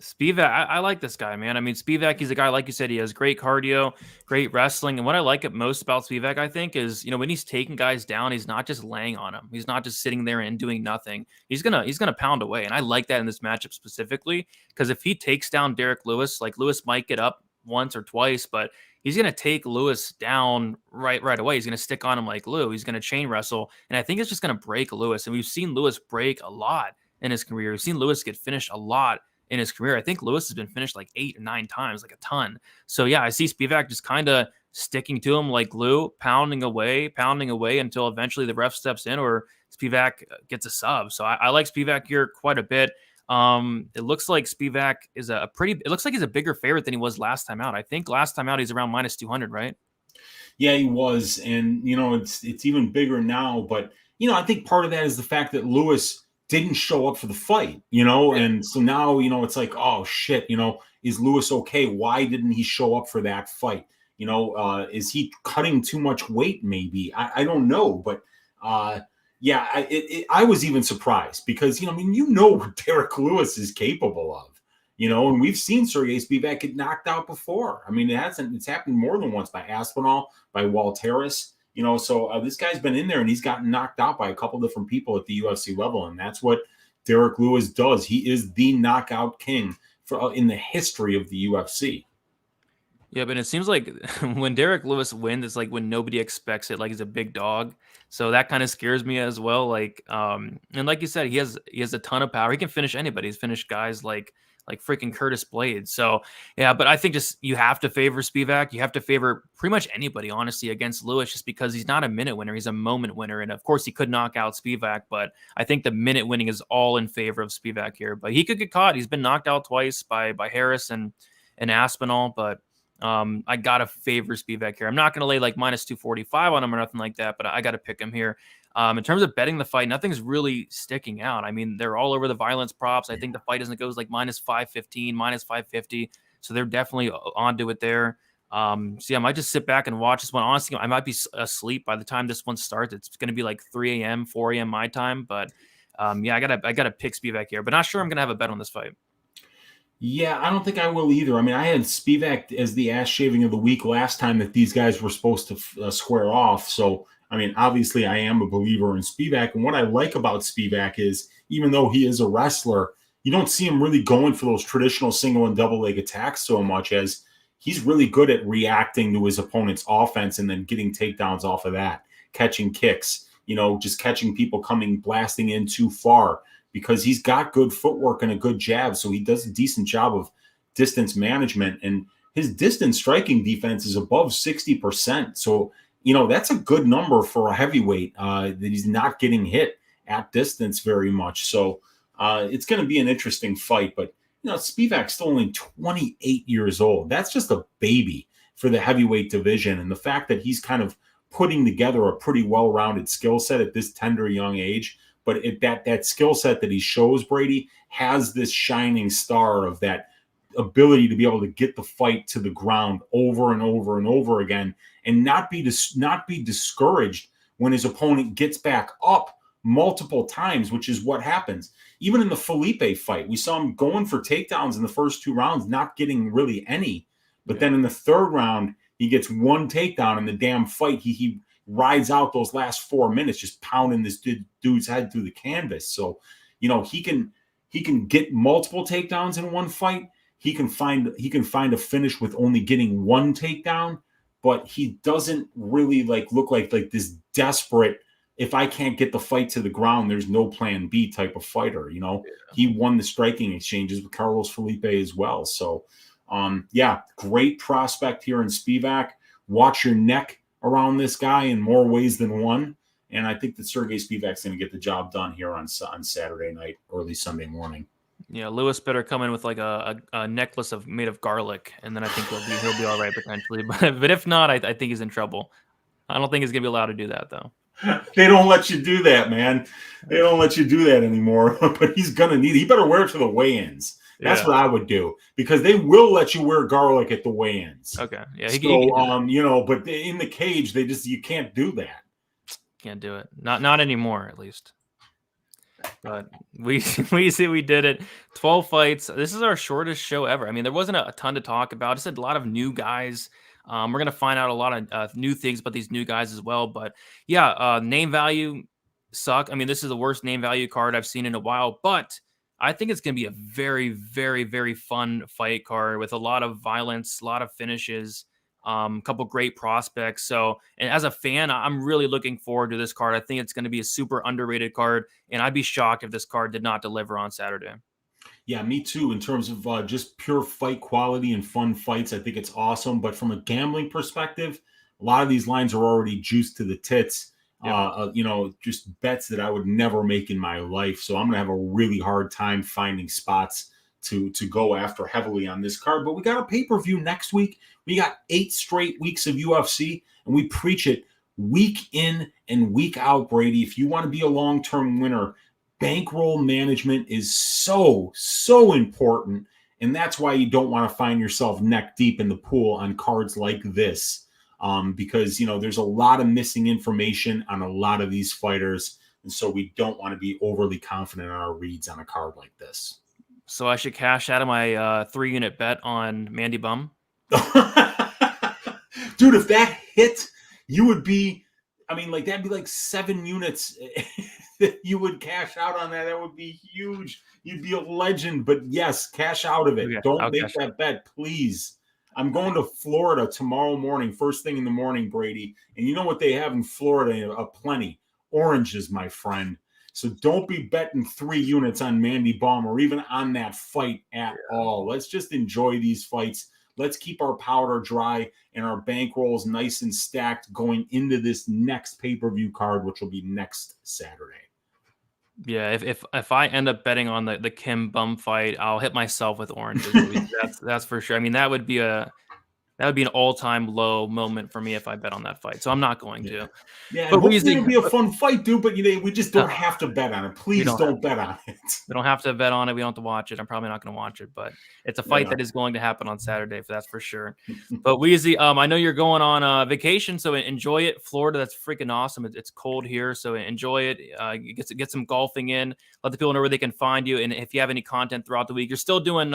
Spivak, I like this guy, man. I mean, Spivak, he's a guy, like you said, he has great cardio, great wrestling. And what I like it most about Spivak, I think, is, when he's taking guys down, he's not just laying on them. He's not just sitting there and doing nothing. He's gonna pound away. And I like that in this matchup specifically, because if he takes down Derrick Lewis, like Lewis might get up once or twice, but he's gonna take Lewis down right away. He's gonna stick on him like glue. He's gonna chain wrestle. And I think it's just gonna break Lewis. And we've seen Lewis break a lot in his career. We've seen Lewis get finished a lot in his career. I think Lewis has been finished like 8 or 9 times, like a ton. So yeah, I see Spivak just kind of sticking to him like glue, pounding away until eventually the ref steps in or Spivak gets a sub. So I like Spivak here quite a bit. It looks like Spivak is it looks like he's a bigger favorite than he was last time out. I think last time out he's around -200, right? Yeah, he was. And, it's even bigger now. But, I think part of that is the fact that Lewis didn't show up for the fight, and so now, it's like, oh shit, is Lewis okay? Why didn't he show up for that fight? Is he cutting too much weight? Maybe. I don't know, but yeah, I was even surprised because, what Derrick Lewis is capable of, and we've seen Sergey Spivak get knocked out before. I mean, it's happened more than once by Aspinall, by Walteris. So this guy's been in there and he's gotten knocked out by a couple different people at the UFC level. And that's what Derrick Lewis does. He is the knockout king in the history of the UFC. Yeah, but it seems like when Derrick Lewis wins, it's like when nobody expects it, like he's a big dog. So that kind of scares me as well. Like, and like you said, he has a ton of power. He can finish anybody. He's finished guys like freaking Curtis Blades. So yeah, but I think just you have to favor Spivak. You have to favor pretty much anybody, honestly, against Lewis, just because he's not a minute winner. He's a moment winner. And of course he could knock out Spivak, but I think the minute winning is all in favor of Spivak here. But he could get caught. He's been knocked out twice by Harris and Aspinall, but I gotta favor Spivak here. I'm not gonna lay like -245 on him or nothing like that, but I gotta pick him here. In terms of betting the fight, nothing's really sticking out. I mean, they're all over the violence props. I think the fight goes like -515, -550. So they're definitely onto it there. So yeah, I might just sit back and watch this one. Honestly, I might be asleep by the time this one starts. It's going to be like 3 a.m., 4 a.m. my time. But yeah, I gotta pick Spivak here. But not sure I'm going to have a bet on this fight. Yeah, I don't think I will either. I mean, I had Spivak as the ass shaving of the week last time that these guys were supposed to square off. So, I mean, obviously I am a believer in Spivak. And what I like about Spivak is even though he is a wrestler, you don't see him really going for those traditional single and double leg attacks so much as he's really good at reacting to his opponent's offense and then getting takedowns off of that, catching kicks, just catching people coming blasting in too far because he's got good footwork and a good jab. So he does a decent job of distance management, and his distance striking defense is above 60%. So, that's a good number for a heavyweight that he's not getting hit at distance very much. So it's going to be an interesting fight, but Spivak's still only 28 years old. That's just a baby for the heavyweight division. And the fact that he's kind of putting together a pretty well-rounded skill set at this tender young age, but that skill set that he shows, Brady, has this shining star of that ability to be able to get the fight to the ground over and over and over again and not be discouraged when his opponent gets back up multiple times, which is what happens. Even in the Felipe fight, we saw him going for takedowns in the first 2 rounds, not getting really any. But then in the 3rd round, he gets 1 takedown in the damn fight. He rides out those last 4 minutes, just pounding this dude's head through the canvas. So, he can get multiple takedowns in one fight. He can find a finish with only getting 1 takedown, but he doesn't really look like this desperate, if I can't get the fight to the ground, there's no plan B type of fighter. He won the striking exchanges with Carlos Felipe as well. So, yeah, great prospect here in Spivak. Watch your neck around this guy in more ways than one. And I think that Sergey Spivak's going to get the job done here on Saturday night, early Sunday morning. Yeah, Lewis better come in with like a necklace made of garlic, and then I think he'll be all right potentially. But if not, I think he's in trouble. I don't think he's going to be allowed to do that, though. They don't let you do that, man. They don't let you do that anymore. But he better wear it to the weigh-ins. That's Yeah. what I would do, because they will let you wear garlic at the weigh-ins. Okay. Yeah. So, but in the cage, you can't do that. Can't do it. Not anymore, at least. But we see we did it. 12 fights. This is our shortest show ever. I mean, there wasn't a ton to talk about. Just a lot of new guys. We're gonna find out a lot of new things about these new guys as well. But yeah, name value suck. I mean, this is the worst name value card I've seen in a while. But I think it's gonna be a very, very, very fun fight card with a lot of violence, a lot of finishes. Couple great prospects. So, and as a fan, I'm really looking forward to this card. I think it's going to be a super underrated card, and I'd be shocked if this card did not deliver on Saturday. Yeah, me too. In terms of just pure fight quality and fun fights, I think it's awesome. But from a gambling perspective, a lot of these lines are already juiced to the tits. Just bets that I would never make in my life. So I'm going to have a really hard time finding spots to go after heavily on this card. But we got a pay-per-view next week. We got 8 straight weeks of UFC, and we preach it week in and week out, Brady. If you want to be a long-term winner, bankroll management is so, so important. And that's why you don't want to find yourself neck deep in the pool on cards like this. Because, there's a lot of missing information on a lot of these fighters. And so we don't want to be overly confident in our reads on a card like this. So I should cash out of my 3-unit bet on Mandy Bum. Dude, if that hit, you would be, that'd be like 7 units that you would cash out on that. That would be huge. You'd be a legend. But yes, cash out of it. Okay, Don't make that bet, please. I'm going to Florida tomorrow morning, first thing in the morning, Brady. And you know what they have in Florida? Plenty. Oranges, my friend. So don't be betting 3 units on Mandy Baum or even on that fight at all. Let's just enjoy these fights. Let's keep our powder dry and our bankrolls nice and stacked going into this next pay-per-view card, which will be next Saturday. Yeah, if I end up betting on the Kim Bum fight, I'll hit myself with oranges. That's for sure. I mean, that would be an all-time low moment for me if I bet on that fight. So I'm not going to. Yeah, but hopefully it'll be a fun fight, dude. But we just don't have to bet on it. Please don't bet on it. We don't have to bet on it. We don't have to watch it. I'm probably not going to watch it, but it's a fight that is going to happen on Saturday, that's for sure. But Weezy, I know you're going on vacation, so enjoy it. Florida, that's freaking awesome. It's cold here, so enjoy it. Get some golfing in. Let the people know where they can find you, and if you have any content throughout the week, you're still doing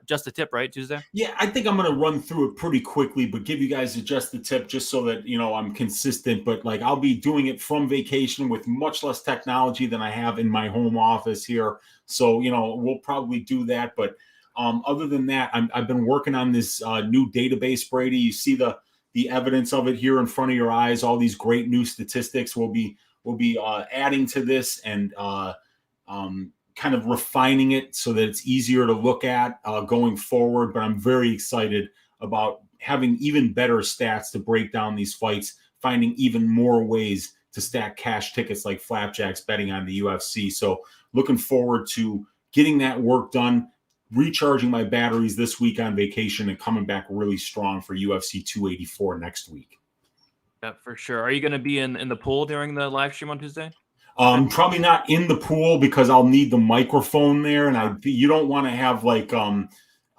just a tip, right? Tuesday. Yeah, I think I'm going to run through it pretty quickly, but give you guys just the tip, just so that I'm consistent. But I'll be doing it from vacation with much less technology than I have in my home office here. So we'll probably do that. But other than that, I've been working on this new database, Brady. You see the evidence of it here in front of your eyes. All these great new statistics we'll be adding to this and kind of refining it so that it's easier to look at going forward. But I'm very excited about having even better stats to break down these fights, finding even more ways to stack cash tickets like flapjacks betting on the UFC. So looking forward to getting that work done, recharging my batteries this week on vacation, and coming back really strong for UFC 284 next week. Yeah, for sure. Are you going to be in the pool during the live stream on Tuesday? Probably not in the pool because I'll need the microphone there, and you don't want to have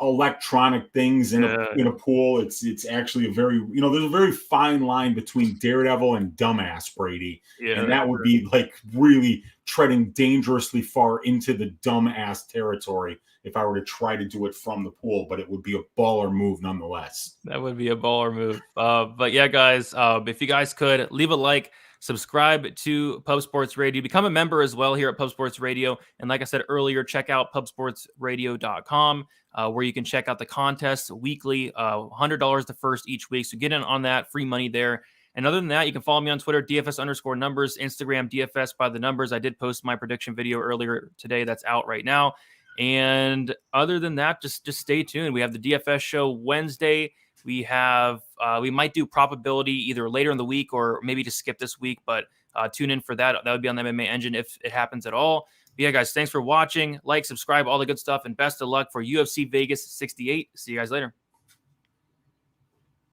electronic things in a pool. It's actually a very there's a very fine line between daredevil and dumbass, Brady, and that would be really treading dangerously far into the dumbass territory if I were to try to do it from the pool. But it would be a baller move nonetheless. That would be a baller move. But yeah, guys, if you guys could leave a like, subscribe to Pub Sports Radio, become a member as well here at Pub Sports Radio. And like I said earlier, check out pubsportsradio.com where you can check out the contests weekly, $100 the first each week. So get in on that, free money there. And other than that, you can follow me on Twitter, DFS_numbers, Instagram, DFS by the numbers. I did post my prediction video earlier today. That's out right now. And other than that, just stay tuned. We have the DFS show Wednesday. We have we might do probability either later in the week or maybe just skip this week, but tune in for that. That would be on the MMA Engine if it happens at all. But yeah, guys, thanks for watching. Like, subscribe, all the good stuff, and best of luck for UFC Vegas 68. See you guys later.